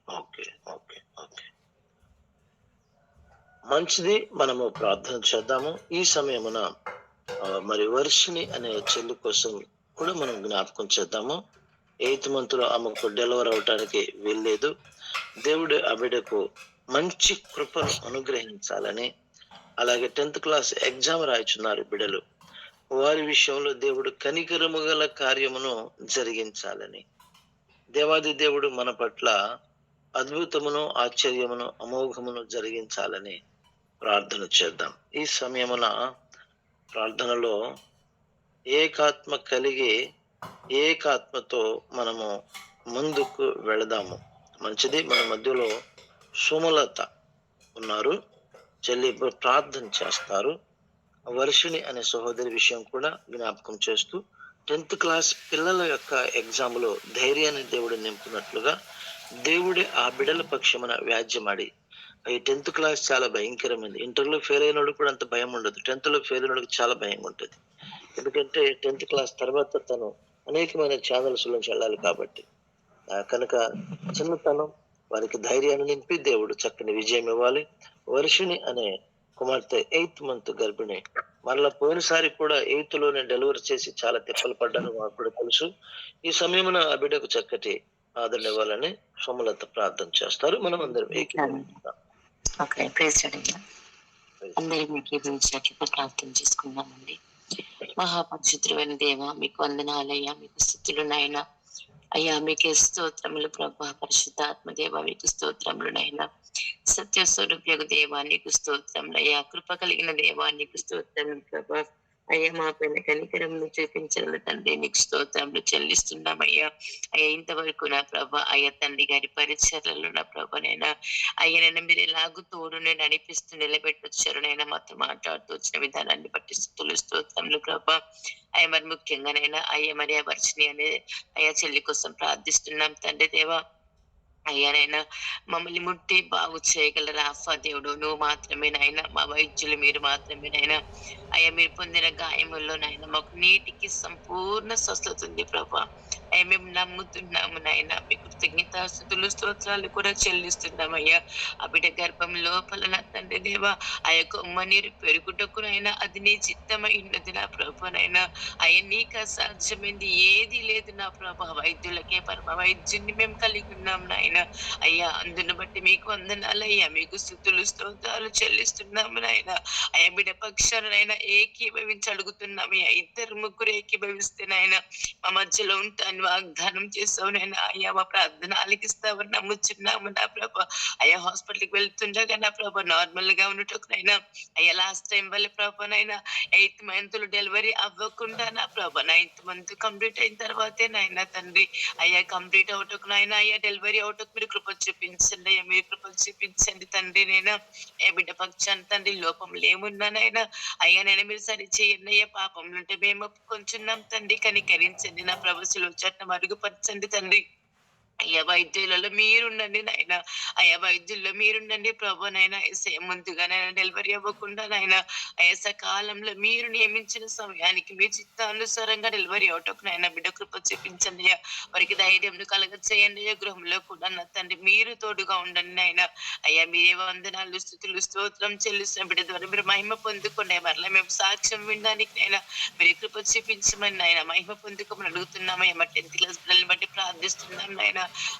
ఓకే ఓకే ఓకే, మంచిది. మనము ప్రార్థన చేద్దాము. ఈ సమయమున మరి వర్షిని అనే చెల్లి కోసం కూడా మనం జ్ఞాపకం చేద్దాము. 8th month లో ఆమెకు డెలివర్ అవటానికి వెళ్ళలేదు. దేవుడు ఆ బిడ్డకు మంచి కృపను అనుగ్రహించాలని, అలాగే 10th క్లాస్ ఎగ్జామ్ రాయిచున్నారు బిడ్డలు, వారి విషయంలో దేవుడు కనికరము గల కార్యమును జరిగించాలని, దేవాది దేవుడు మన పట్ల అద్భుతమును, ఆశ్చర్యమును, అమోఘమును జరిగించాలని ప్రార్థన చేద్దాం. ఈ సమయమున ప్రార్థనలో ఏకాత్మ కలిగి ఏకాత్మతో మనము ముందుకు వెళదాము. మంచిది. మన మధ్యలో సుమలత ఉన్నారు, చెల్లి ప్రార్థన చేస్తారు. వర్షిణి అనే సహోదరి విషయం కూడా జ్ఞాపకం చేస్తూ 10th క్లాస్ పిల్లల యొక్క ఎగ్జామ్ లో ధైర్యాన్ని దేవుడు నింపునట్లుగా దేవుడే ఆ బిడ్డల పక్షమున వ్యాజ్యమాడి, ఈ 10th క్లాస్ చాలా భయంకరమైంది. ఇంటర్లో ఫెయిల్ అయినోడు కూడా అంత భయం ఉండదు, 10th లో ఫెయిల్ అయినోడికి చాలా భయం ఉంటుంది. ఎందుకంటే 10th క్లాస్ తర్వాత తను అనేకమైన ఛానల్స్ నుంచి వెళ్ళాలి కాబట్టి కనుక చిన్నతనం వారికి ధైర్యాన్ని నింపి దేవుడు చక్కని విజయం ఇవ్వాలి. వర్షిణి అనే కుమార్తె 8th month గర్భిణి. మరలా పోయినసారి కూడా 8th లోనే డెలివరీ చేసి చాలా తిప్పలు పడ్డాను, మాకు కూడా తెలుసు. ఈ సమయమున ఆ బిడ్డకు చక్కటి ఆదరణ ఇవ్వాలని సోమలత ప్రార్థన చేస్తారు. మనం అందరం ఏకీభవిస్తాం. Okay, praise lord. అందరూ మీకు ఏకీభవించినట్లుగా ప్రార్థన చేసుకుందామండి. మహాపరిశుద్ధుడైన దేవ, మీకు వందనాలయ్యా, మీకు స్తుతులు నాయనా. అయ్యా మీకే స్తోత్రములు ప్రభా. పరిశుద్ధాత్మ దేవ మీకు స్తోత్రములు నాయనా. సత్య స్వరూప్యకు దేవా నీకు స్తోత్రములు అయ్యా. కృప కలిగిన దేవా నీకు స్తోత్రములు ప్రభా. అయ్యా మా పైన కనికరమును చూపించిన తండ్రి నీకు స్తోత్రములు చెల్లిస్తున్నామయ్యా. అయ్యా ఇంతవరకు నా ప్రభా అయ్యా తండ్రి గారి పరిచర్లలో నా ప్రభనైనా అయ్యనైనా మీరు ఎలాగూ తోడు నేను నడిపిస్తూ నిలబెట్టొచ్చారు నైనా మాతో మాట్లాడుతూ వచ్చిన విధానాన్ని బట్టి స్తుతులు స్తోత్రములు ప్రభా. అయ్యా మరి ముఖ్యంగానైనా అయ్యా మరి ఆ వర్షిణి అనే అయ్యా చెల్లి కోసం ప్రార్థిస్తున్నాం తండ్రి దేవా. అయ్యానైనా మమ్మల్ని ముట్టి బాగు చేయగల రాఫా దేవుడు నువ్వు మాత్రమే నాయన. మా వైద్యులు మీరు మాత్రమే నాయన. అయ్యా మీరు పొందిన గాయముల్లో నాయన మాకు నీటికి సంపూర్ణ స్వస్థత ఉంది ప్రభా. అయ్యా మేము నమ్ముతున్నాము నాయన. మీ కృతజ్ఞతాస్తుతులు స్తోత్రాలు కూడా చెల్లిస్తున్నామయ్యా. ఆ బిడ్డ గర్భం లోపల నా తండ్రి దేవా ఆ యొక్క ఉమ్మ నీరు పెరుగుటకునైనా అది నీ చిత్తమై ఉన్నది నా ప్రభానైనా. అయ్యా నీకు అసాధ్యమైంది ఏది లేదు నా ప్రభా. వైద్యులకే పరమ వైద్యుని మేము కలిగి ఉన్నాం నాయన. అయ్యా అందును బట్టి మీకు వందనాలయ్యా, మీకు స్తుతులు స్తోత్రాలు చెల్లిస్తున్నాము నాయన. అయ్యా బిడ్డ పక్షాలనైనా ఏకీభవించి అడుగుతున్నామయ్యా. 2-3 ఏకీభవిస్తే నాయన మా మధ్యలో ఉంటాను వాగ్దానం చేసావు నాయన. అయ్యా మా ప్రార్థన ఆలకిస్తావని నమ్ముచున్నాము నా ప్రభా. అయ్యా హాస్పిటల్కి వెళ్తుండగా నా ప్రభా నార్మల్ గా ఉన్నట్టునైనా అయ్యా లాస్ట్ టైం వల్ల ప్రభానైనా 8th month డెలివరీ అవ్వకుండా నా ప్రభా 9th month కంప్లీట్ అయిన తర్వాతే నాయన తండ్రి అయ్యా కంప్లీట్ అవుటకు నాయన అయ్యా డెలివరీ అవుటకు మీరు కృప చూపించండి అయ్యా. మీరు కృప చూపించండి తండ్రి. నేను ఏ బిడ్డ పక్షాన్ని తండ్రి లోపంలో ఏమున్నానైనా అయ్యా నేను మీరు సరి చేయండి అయ్యా. పాపంలో ఉంటే మేము ఒప్పుకొంచున్నాం తండ్రి, కనికరించండి నా ప్రభువులో చట్టం మరుగుపరచండి తండ్రి. అయ్యా వైద్యులలో మీరుండండి నాయన. అయ్యా వైద్యుల్లో మీరుండండి ప్రభు నైనా. ముందుగానైనా డెలివరీ అవ్వకుండా నాయన అయ్యా సకాలంలో మీరు నియమించిన సమయానికి మీ చిత్తానుసారంగా డెలివరీ అవటకు నాయన బిడ్డ కృప చూపించండి అయ్యా. వారికి ధైర్యం కలగ చేయండి అయ్యా. గృహంలో కూడా నా తండ్రి మీరు తోడుగా ఉండండి నాయన. అయ్యా మీరే వందనాలు స్తుతులు స్తోత్రం చెల్లిస్తున్న బిడ్డ ద్వారా మీరు మహిమ పొందుకోండి. మరలా మేము సాక్ష్యం వినడానికి నైనా మీరు కృప చూపించమని నాయన మహిమ పొందుకోమని అడుగుతున్నామయ్యా. మా 10th class పిల్లల్ని బట్టి ప్రార్థిస్తున్నాం నాయన.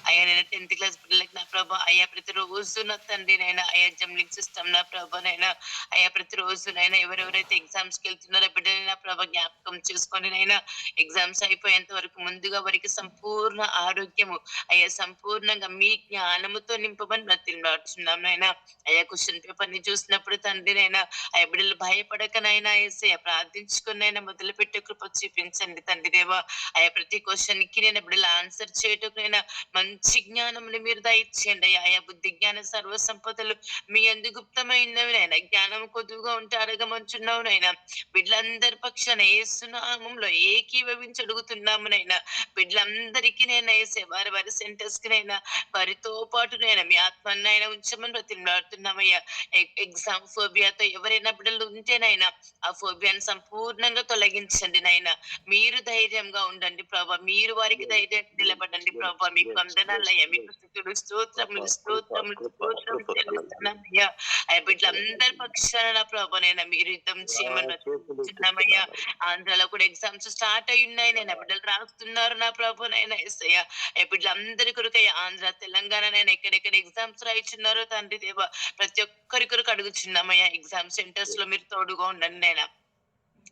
అయ్యా నేను 10th class పిల్లలకి నా ప్రభా అయ్యా ప్రతిరోజు నా తండ్రి నైనా అయ్యా జంబ్లింగ్ సిస్టమ్ నా ప్రభా నైనా అయ్యా ప్రతిరోజు నైనా ఎవరెవరైతే ఎగ్జామ్స్ కి వెళ్తున్నారో బిడ్డని నా ప్రభా జ్ఞాపకం చేసుకొని నైనా ఎగ్జామ్స్ అయిపోయేంత వరకు ముందుగా వారికి సంపూర్ణ ఆరోగ్యము అయ్యా సంపూర్ణంగా మీ జ్ఞానముతో నింపమని బ్రతిలాడుచున్నాం నైనా. అయ్యా క్వశ్చన్ పేపర్ ని చూసినప్పుడు తండ్రి నైనా అయ్యా బిడ్డలు భయపడకనైనా వేసే ప్రార్థించుకునైనా మొదలు పెట్టే కృప చూపించండి తండ్రి దేవా. అయ్యా ప్రతి క్వశ్చన్ కి నేను బిడ్డలు ఆన్సర్ చేయటకునైనా మంచి జ్ఞానముని మీరు దయచేయండి అయ్యా. అయ్యా బుద్ధి జ్ఞాన సర్వ సంపదలు మీ అందు గుప్తమైనవి నైనా. జ్ఞానం కొద్దుగా ఉంటే అడగమంచున్నావు నైనా. బిడ్డలందరి పక్షాన ఏసునామంలో ఏకీభవించి అడుగుతున్నాము నైనా. బిడ్డలందరికీ నేను వేసే వారి వారి సెంటర్స్ కి నైనా వారితో పాటు నైనా మీ ఆత్మనైనా ఉంచమని బ్రతిమలాడుతున్నామయ్యా. ఎగ్జామ్ ఫోబియాతో ఎవరైనా బిడ్డలు ఉంటేనైనా ఆ ఫోబియాను సంపూర్ణంగా తొలగించండి నైనా. మీరు ధైర్యంగా ఉండండి ప్రభా. మీరు వారికి ధైర్యం నిలబడండి ప్రభా. మీకు వందనాలయ్యా. మీకు స్తుతులు స్తోత్రములు స్తోత్రములు స్తోత్రములు చెల్లిస్తున్నామయ్యా. అయ్యా బిడ్డలందరి పక్షాన నా ప్రభానైనా మీరు యుద్ధం చేయమని బ్రతిమలాడుతున్నామయ్యా. ఆంధ్రాలో కూడా ఎగ్జామ్స్ స్టార్ట్ అయి ఉన్నాయి నైనా. బిడ్డలు రాస్తున్నారు నా ప్రభానైనా యేసయ్యా. బిడ్డలందరి కొరకు అయ్యా ఆంధ్ర తెలంగాణ నైనా ఎక్కడెక్కడ ఎగ్జామ్స్ రాయిచున్నారో తండ్రి దేవా ప్రతి ఒక్కరి కొరకు అడుగుచున్నామయ్యా. ఎగ్జామ్ సెంటర్స్ లో మీరు తోడుగా ఉండండి నైనా.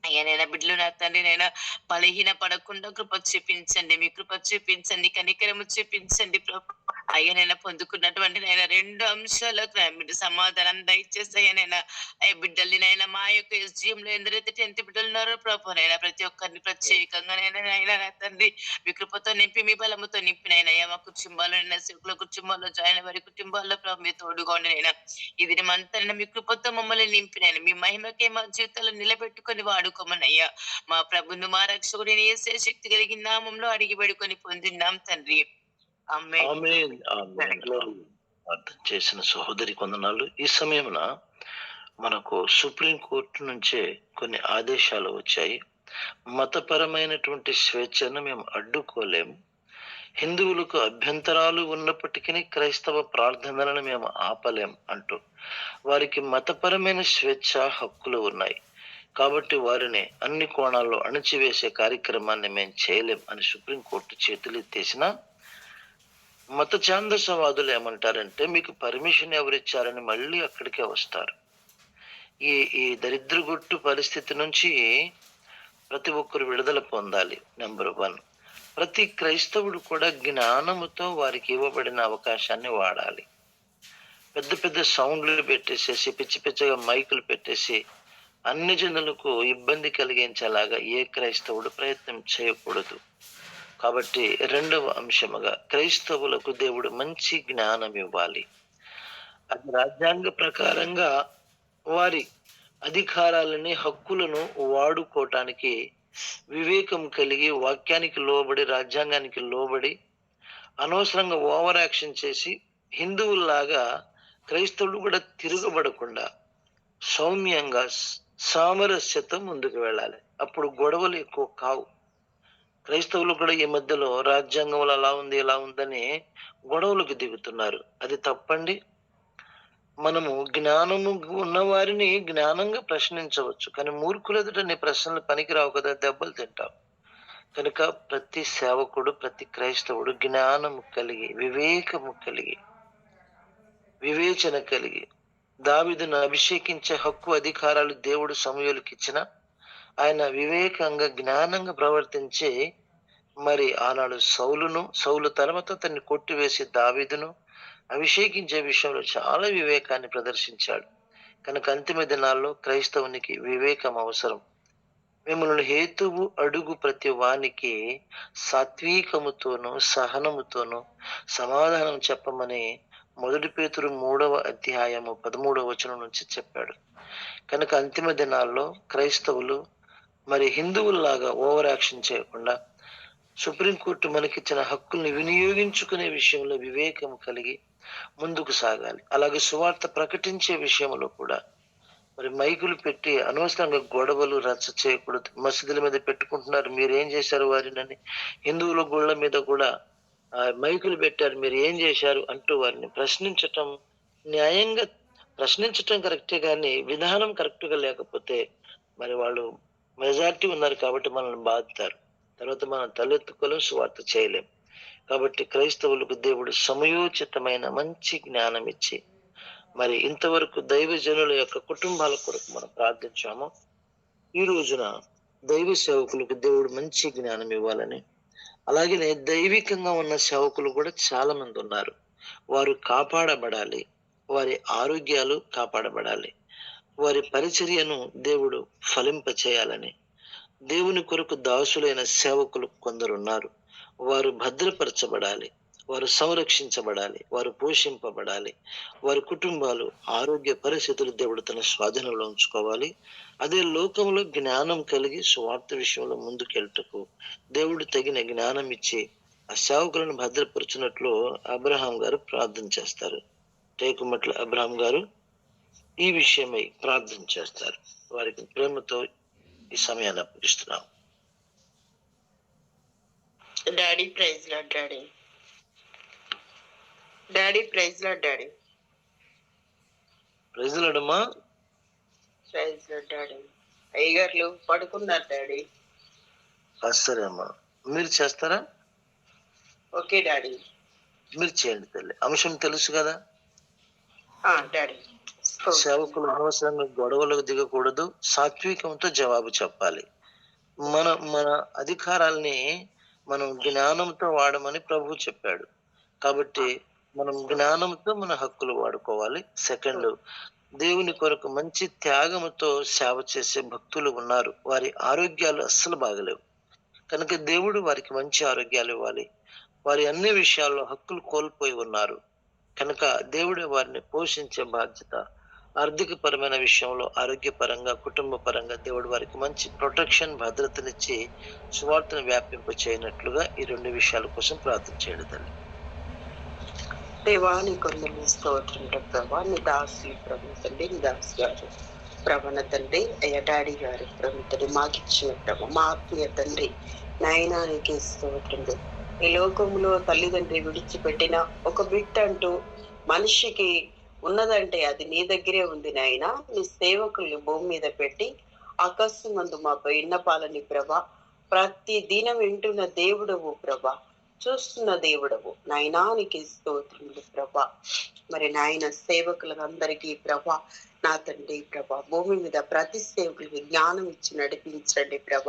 అయ్యా నైనా బిడ్డలు నా తండ్రి నైనా బలహీన పడకుండా కృప చూపించండి. మీ కృప చూపించండి, కనికరము చూపించండి ప్రభు. అయ్యా నైనా పొందుకున్నటువంటి నైనా 2 అంశాలకు మీరు సమాధానం దయచేస్తాయా నైనా. అయ్యా బిడ్డల్ని నైనా మా యొక్క SGM లో ఎందరైతే 10th బిడ్డలు ఉన్నారో ప్రభు నైనా ప్రతి ఒక్కరిని ప్రత్యేకంగా నైనా నా తండ్రి మీ కృపతో నింపి మీ బలముతో నింపినైనా. అయ్యా మా కుటుంబాల్లో నైనా సేవకుల కుటుంబాల్లో జాయిన్ వారి కుటుంబాల్లో ప్రభు మీ తోడుగా ఉండినైనా. ఇది మంతా మీ కృపతో మమ్మల్ని నింపినైనా మీ మహిమకే మా జీవితాల్లో నిలబెట్టుకొని వాడుకోమనయ్యా. మా ప్రభును మా రక్షకుడిని యేసే శక్తి కలిగిన నామంలో అడిగి పెడుకొని పొందిన్నాం తండ్రి. ఆమేన్. ఆమేన్, ఆమేన్. ప్రార్థన చేసిన సహోదరి కొందనాలు. ఈ సమయమున మనకు సుప్రీం కోర్టు నుంచే కొన్ని ఆదేశాలు వచ్చాయి. మతపరమైనటువంటి స్వేచ్ఛను మేము అడ్డుకోలేము. హిందువులకు అభ్యంతరాలు ఉన్నప్పటికీ క్రైస్తవ ప్రార్థనలను మేము ఆపలేం అంటూ వారికి మతపరమైన స్వేచ్ఛ హక్కులు ఉన్నాయి. కాబట్టి వారిని అన్ని కోణాల్లో అణచివేసే కార్యక్రమాన్ని మేము చేయలేం అని సుప్రీంకోర్టు చేతులెత్తేసిన మత ఛాందసవాదులు ఏమంటారంటే, మీకు పర్మిషన్ ఎవరిచ్చారని మళ్ళీ అక్కడికే వస్తారు. ఈ దరిద్రగొట్టు పరిస్థితి నుంచి ప్రతి ఒక్కరు విడుదల పొందాలి. నెంబర్ 1, ప్రతి క్రైస్తవుడు కూడా జ్ఞానముతో వారికి ఇవ్వబడిన అవకాశాన్ని వాడాలి. పెద్ద పెద్ద సౌండ్లు పెట్టేసేసి పిచ్చి పిచ్చగా మైకులు పెట్టేసి అన్ని జనులకు ఇబ్బంది కలిగించేలాగా ఏ క్రైస్తవుడు ప్రయత్నం చేయకూడదు. కాబట్టి 2వ అంశముగా క్రైస్తవులకు దేవుడు మంచి జ్ఞానం ఇవ్వాలి. అది రాజ్యాంగ ప్రకారంగా వారి అధికారాలని హక్కులను వాడుకోవటానికి వివేకం కలిగి వాక్యానికి లోబడి రాజ్యాంగానికి లోబడి అనవసరంగా ఓవర్ యాక్షన్ చేసి హిందువుల్లాగా క్రైస్తవులు కూడా తిరగబడకుండా సౌమ్యంగా సామరస్యత ముందుకు వెళ్ళాలి. అప్పుడు గొడవలు ఎక్కువ కావు. క్రైస్తవులు కూడా ఈ మధ్యలో రాజ్యాంగంలో అలా ఉంది ఇలా ఉందని గొడవలకు దిగుతున్నారు. అది తప్పండి. మనము జ్ఞానము ఉన్న వారిని జ్ఞానంగా ప్రశ్నించవచ్చు, కానీ మూర్ఖుల ఎదుట నీ ప్రశ్నలు పనికిరావు కదా, దెబ్బలు తింటావు. కనుక ప్రతి సేవకుడు ప్రతి క్రైస్తవుడు జ్ఞానము కలిగి వివేకము కలిగి వివేచన కలిగి దావీదును అభిషేకించే హక్కు అధికారాలు దేవుడు సమూయేలుకి ఇచ్చిన ఆయన వివేకంగా జ్ఞానంగా ప్రవర్తించి మరి ఆనాడు సౌలు తర్వాత తన్ని కొట్టివేసి దావీదును అభిషేకించే విషయంలో చాలా వివేకాన్ని ప్రదర్శించాడు. కనుక అంతిమ దినాల్లో క్రైస్తవునికి వివేకం అవసరం. మిమ్మల్ని హేతువు అడుగు ప్రతి వానికి సాత్వికముతోనూ సహనముతోనూ సమాధానం చెప్పమని 1 పేతురు 3వ అధ్యాయము 13వ వచనం నుంచి చెప్పాడు. కనుక అంతిమ దినాల్లో క్రైస్తవులు మరి హిందువుల్లాగా ఓవర్ యాక్షన్ చేయకుండా సుప్రీంకోర్టు మనకిచ్చిన హక్కుల్ని వినియోగించుకునే విషయంలో వివేకం కలిగి ముందుకు సాగాలి. అలాగే సువార్త ప్రకటించే విషయంలో కూడా మరి మైకులు పెట్టి అనవసరంగా గొడవలు రచ్చ చేయకూడదు. మసీదుల మీద పెట్టుకుంటున్నారు, మీరేం చేశారు వారినని. హిందువుల గుళ్ళ మీద కూడా మైకులు పెట్టారు, మీరు ఏం చేశారు అంటూ వారిని ప్రశ్నించటం న్యాయంగా ప్రశ్నించటం కరెక్టే, కానీ విధానం కరెక్ట్ గా లేకపోతే మరి వాళ్ళు మెజారిటీ ఉన్నారు కాబట్టి మనల్ని బాధతారు. తర్వాత మనం తలెత్తుకోలేం, సువార్త చేయలేం. కాబట్టి క్రైస్తవులకు దేవుడు సమయోచితమైన మంచి జ్ఞానం ఇచ్చి మరి ఇంతవరకు దైవజనుల యొక్క కుటుంబాల కొరకు మనం ప్రార్థించాము. ఈ రోజున దైవ సేవకులకు దేవుడు మంచి జ్ఞానం ఇవ్వాలని, అలాగే దైవికంగా ఉన్న సేవకులు కూడా చాలా మంది ఉన్నారు. వారు కాపాడబడాలి, వారి ఆరోగ్యాలు కాపాడబడాలి, వారి పరిచర్యను దేవుడు ఫలింప చేయాలని దేవుని కొరకు దాసులైన సేవకులు కొందరు ఉన్నారు. వారు భద్రపరచబడాలి, వారు సంరక్షించబడాలి, వారు పోషింపబడాలి, వారి కుటుంబాలు ఆరోగ్య పరిస్థితులు దేవుడు తన స్వాధీనంలో ఉంచుకోవాలి. అదే లోకంలో జ్ఞానం కలిగి సువార్త విషయంలో ముందుకెళ్ళటకు దేవుడు తగిన జ్ఞానం ఇచ్చి ఆ సేవకులను భద్రపరచినట్లు అబ్రహాం గారు ప్రార్థన చేస్తారు. టేకుమట్ల అబ్రహాం గారు ఈ విషయమై ప్రార్థన చేస్తారు. వారికి ప్రేమతో ఈ సమయాన్ని అప్పగిస్తున్నాం. Daddy praise lord daddy. Daddy praise lord daddy. Praise lord అమ్మా. Praise lord daddy. అయ్యగారులు పడుకున్నారు డాడీ. సరే అమ్మా, మీరు చేస్తారా? Okay daddy. మీరు చేయండి తల్లి. అంశం తెలుసు కదా డాడీ. సేవకులు అనవసరంగా గొడవలకు దిగకూడదు, సాత్వికంతో జవాబు చెప్పాలి. మన అధికారాల్ని మనం జ్ఞానంతో వాడమని ప్రభువు చెప్పాడు. కాబట్టి మనం జ్ఞానంతో మన హక్కులు వాడుకోవాలి. సెకండ్, దేవుని కొరకు మంచి త్యాగముతో సేవ చేసే భక్తులు ఉన్నారు. వారి ఆరోగ్యాలు అస్సలు బాగలేవు. కనుక దేవుడు వారికి మంచి ఆరోగ్యాలు ఇవ్వాలి. వారి అన్ని విషయాల్లో హక్కులు కోల్పోయి ఉన్నారు. కనుక దేవుడే వారిని పోషించే బాధ్యత. ఆర్థిక పరమైన విషయంలో, ఆరోగ్యపరంగా, కుటుంబ పరంగా దేవుడు వారికి మంచి ప్రొటెక్షన్, భద్రతనిచ్చి సువార్తను వ్యాపింప చేయనట్లుగా ఈ 2 విషయాల కోసం ప్రార్థన చేయడం తల్లి. దేవాని కొందరు స్తోత్రం ప్రభావాన్ని దాసి ప్రభు తండ్రి దాస్ గారు ప్రభన తండ్రి అయ్యా డాడీ గారు ప్రభు తండ్రి మాకు ఇచ్చిన ప్రభ మా ఆత్మీయ తండ్రి నాయనానికి స్తోత్రములు. ఈ లోకంలో తల్లిదండ్రి విడిచిపెట్టిన ఒక బిడ్డ అంటూ మనిషికి ఉన్నదంటే అది నీ దగ్గరే ఉంది నాయన. నీ సేవకుల్ని భూమి మీద పెట్టి ఆకాశమందు మాపై విన్నపాలని ప్రభ ప్రతి దినం వింటున్న దేవుడవు ప్రభ, చూస్తున్న దేవుడవు నాయనానికి స్తోత్రములు ప్రభ. మరి నాయన సేవకులకు అందరికీ ప్రభ నా తండ్రి ప్రభ భూమి మీద ప్రతి సేవకులకి జ్ఞానం ఇచ్చి నడిపించండి ప్రభ.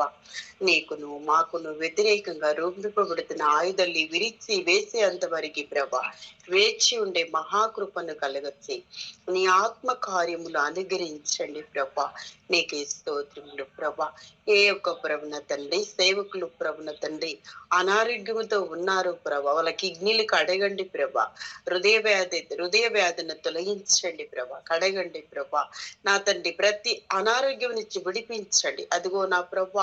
నీకును మాకును వ్యతిరేకంగా రూపింపబడుతున్న ఆయుధాన్ని విరిచి వేసేంత వరకు ప్రభ వేచి ఉండే మహాకృపను కలగచ్చి నీ ఆత్మ కార్యములు అనుగ్రహించండి ప్రభ. నీకే స్తోత్రములు ప్రభ. ఏ ఒక్క ప్రభున తండ్రి సేవకులు ప్రభున తండ్రి అనారోగ్యముతో ఉన్నారు ప్రభ, వాళ్ళ కిడ్నీలు కడగండి ప్రభ. హృదయ వ్యాధిని తొలగించండి ప్రభ, కడగండి ప్రభ. నా తండ్రి ప్రతి అనారోగ్యం నుంచి విడిపించండి. అదిగో నా ప్రభ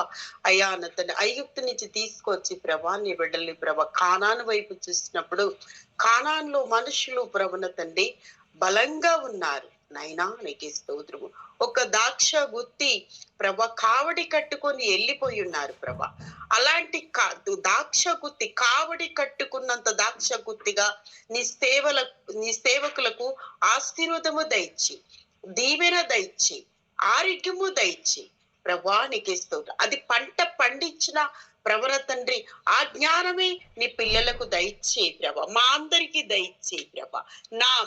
అయ్యా నా తండ్రి ఐగుప్తు నుంచి తీసుకొచ్చి ప్రభ నీ బిడ్డల్ని ప్రభ కానాను వైపు చూసినప్పుడు కానాన్లో మనుషులు ప్రభున తండ్రి బలంగా ఉన్నారు నైనా. నీకే స్తోత్రము. ఒక ద్రాక్ష గుత్తి ప్రభ కావడి కట్టుకొని వెళ్ళిపోయి ఉన్నారు ప్రభ. అలాంటి ద్రాక్ష గుత్తి కావడి కట్టుకున్నంత ద్రాక్ష గుత్తిగా నీ సేవకులకు ఆశీర్వాదము దయచి, దీవెన దయచి, ఆరోగ్యము దయచి ప్రభా నీకే స్తోత్రం. అది పంట పండించిన ప్రభన తండ్రి ఆ జ్ఞానమే నీ పిల్లలకు దయచే ప్రభ, మా అందరికి దయచే ప్రభ,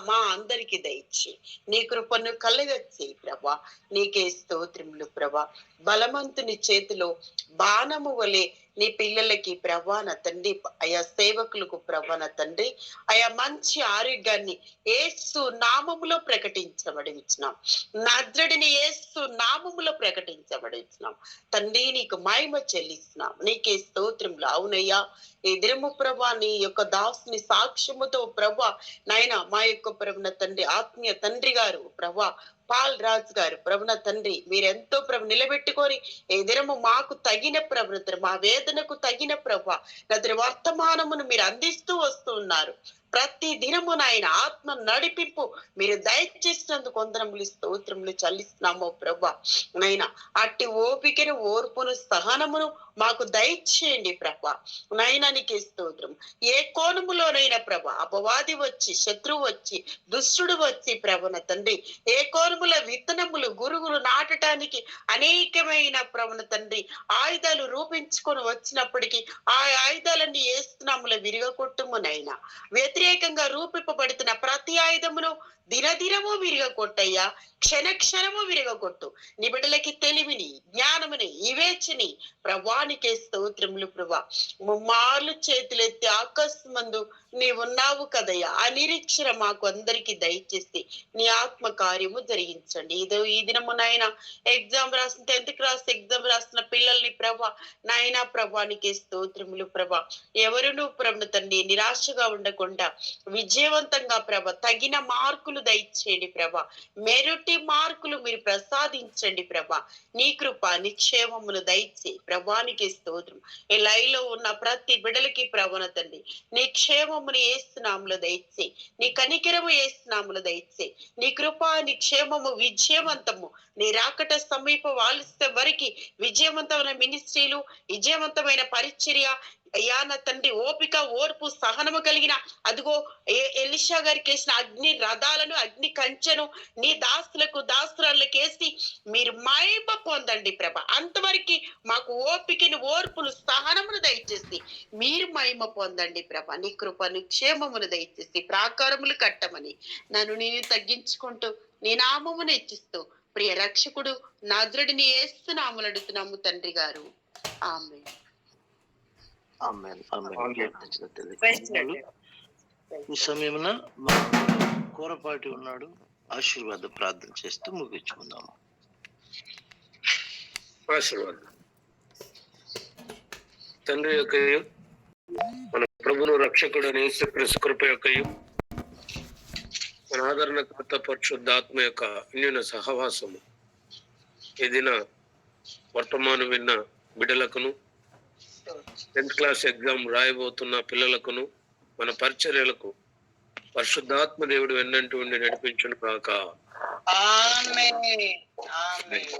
మా అందరికి దయచే నీ కృపను కలగచ్చే ప్రభ. నీకే స్తోత్రములు ప్రభ. బలవంతుని చేతిలో బాణము వలె నీ పిల్లలకి ప్రభా నా తండ్రి అయా సేవకులకు ప్రభా నా తండ్రి అయా మంచి ఆరోగ్యాన్ని యేసు నామములో ప్రకటించబడించినాం. నజరుడిని యేసు నామములో ప్రకటించబడించినాం తండ్రి. నీకు మహిమ చెల్లిస్తున్నాం. నీకే స్తోత్రములు. అవునయ్యా ఈ దినము ప్రభా నీ యొక్క దాసుని సాక్ష్యముతో ప్రభా నాయన మా యొక్క ప్రభున తండ్రి ఆత్మీయ తండ్రి గారు ప్రభా పాల్ రాజ్ గారు ప్రభున తండ్రి మీరెంతో ప్రభు నిలబెట్టుకొని ఏ దినము మాకు తగిన ప్రభుత్వం మా వేదనకు తగిన ప్రభ నది వర్తమానమును మీరు అందిస్తూ వస్తూ ఉన్నారు. ప్రతి దినము నాయన ఆత్మ నడిపింపు మీరు దయచేసినందుకు వందనములు స్తోత్రములు చెల్లిస్తున్నాము ప్రభ. నైనా అట్టి ఓపికను ఓర్పును సహనమును మాకు దయచేయండి ప్రభ. నైనానికి స్తోత్రం. ఏ కోణములోనైనా ప్రభ అపవాది వచ్చి శత్రువు వచ్చి దుష్టుడు వచ్చి ప్రభున తండ్రి ఏ కోణముల విత్తనములు గురుగులు నాటడానికి అనేకమైన ప్రభున తండ్రి ఆయుధాలు రూపించుకొని వచ్చినప్పటికీ ఆ ఆయుధాలన్నీ ఏస్తున్నాముల విరగొట్టుమునైనా వ్యతిరేకంగా రూపింపబడుతున్న ప్రతి ఆయుధమును దినదినము విరగొట్టయ్యా, క్షణ క్షణము విరగొట్టు. నీ బిడ్డలకి తెలివిని జ్ఞానముని వివేచని ప్రభానికే స్తోత్రములు ప్రభా. ముమ్మార్లు చేతులెత్తి ఆకాశమందు నీవున్నావు కదయ్యా ఆ నిరీక్షణ మాకు అందరికి దయచేసి నీ ఆత్మ కార్యము జరిగించండి. ఈ దినము నాయన ఎగ్జామ్ రాసిన 10th క్లాస్ ఎగ్జామ్ రాసిన పిల్లల్ని ప్రభా నాయన ప్రభానికే స్తోత్రములు ప్రభా. ఎవరును ప్రభు తండ్రి నిరాశగా ఉండకుండా విజయవంతంగా ప్రభ తగిన మార్కులు దయచేయండి ప్రభ. మెరుటి మార్కులు మీరు ప్రసాదించండి ప్రభ. నీ కృప నిక్షేమమును దయచే ప్రభానికి స్తోత్రం. ఈ లైలో ఉన్న ప్రతి బిడలకి ప్రభన తండ్రి నీ క్షేమమును ఏస్తున్నాములు దయచే, నీ కనికరము ఏస్తున్నాములు దయచే, నీ కృప నిక్షేమము విజయవంతము నీ రాకట సమీప వాల్సే వరకు విజయవంతమైన మినిస్ట్రీలు విజయవంతమైన పరిచర్య అయ్యా నా తండ్రి ఓపిక ఓర్పు సహనము కలిగిన అదిగో ఎలీషా గారికి వేసిన అగ్ని రథాలను అగ్ని కంచెను నీ దాసులకు దాసురాళ్ళకి వేసి మీరు మహిమ పొందండి ప్రభ. అంతవరకు మాకు ఓపికను ఓర్పును సహనమును దయచేసి మీరు మహిమ పొందండి ప్రభ. నీ కృపను క్షేమమును దయచేసి ప్రాకారములు కట్టమని నన్ను నేను తగ్గించుకుంటూ నీ నామమును హెచ్చిస్తూ ప్రియ రక్షకుడు నజరుడిని యేసునామములో అడుగుతున్నాము తండ్రి గారు. ఆమేన్. ఈ సమయమున కూరపాటి ఉన్నాడు, ఆశీర్వాద ప్రార్థన చేస్తూ ముగించుకుందాము. ఆశీర్వాదం. తండ్రి యొక్కయు మన ప్రభును రక్షకుడు యేసుక్రీస్తు కృప యొక్కయు మన ఆదరణకర్త పరిశుద్ధాత్మ యొక్క అన్యోన్య సహవాసము ఈ దిన వర్తమానం విన్న బిడ్డలకును 10th క్లాస్ ఎగ్జామ్ రాయబోతున్న పిల్లలకును మన పరిచర్యలకు పరిశుద్ధాత్మ దేవుడు వెన్నంటూ ఉండి నడిపించును కాక. ఆమేన్. ఆమేన్.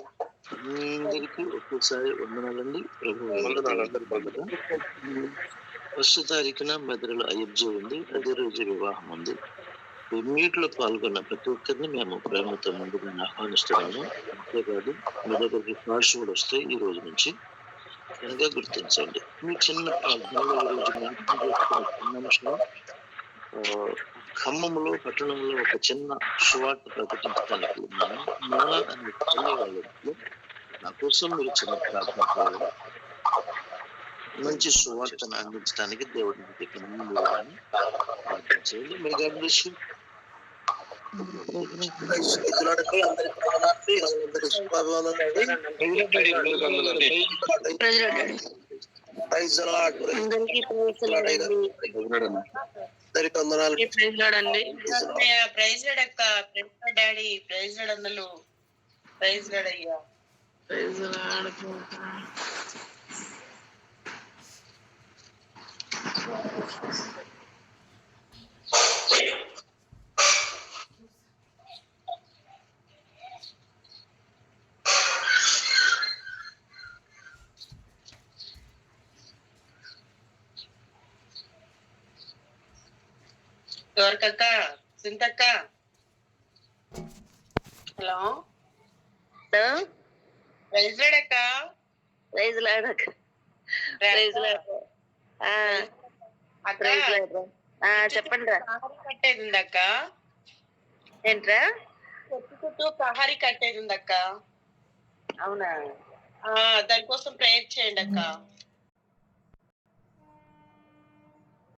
అందరికీ ఒక్కసారి వందనాలండి. ప్రభు వందనాలు అందరికీ. ఫస్ట్ తారీఖున మెదడులో అయ్యబ్జీ ఉంది, అదే రోజు వివాహం ఉంది. ఈ మీట్ లో పాల్గొన్న ప్రతి ఒక్కరిని మేము ప్రేమతో ముందుగా ఆహ్వానిస్తున్నాము. అంతేకాదు మీ దగ్గరికి కార్డ్స్ కూడా వస్తాయి ఈ రోజు నుంచి, కనుక గుర్తించండి. మీ చిన్న ప్రార్థనలో ఈ రోజు జ్ఞాపకం చేసుకున్న చిన్న అంశం, ఖమ్మంలో పట్టణంలో ఒక చిన్న సువార్త ప్రకటించడానికి ఉన్నాను. మోనా అనే చెల్లి వాళ్ళ ఇంట్లో నా కోసం మీరు చిన్న ప్రార్థన చేయాలి. మంచి సువార్తను అందించడానికి దేవుడిని ప్రార్థన చేయండి. మీ god bless you. Praise lord అక్క, praise lord daddy, praise lord అన్నలు, ప్రైజ్ లార్డ్ అయ్యా. ఎవరికక్క? సింతక్క. హలో, ప్రైజ్ లార్డ్ అక్క. ప్రైజ్ లార్డ్ అక్క. Praise lord. అక్క చెప్పండి రా. కట్టేది ఉందక్క. ఏంట్రా? చుట్టూ ప్రహరీ కట్టేది ఉందక్క. అవునా? దానికోసం ప్రేయర్ చేయండి అక్క.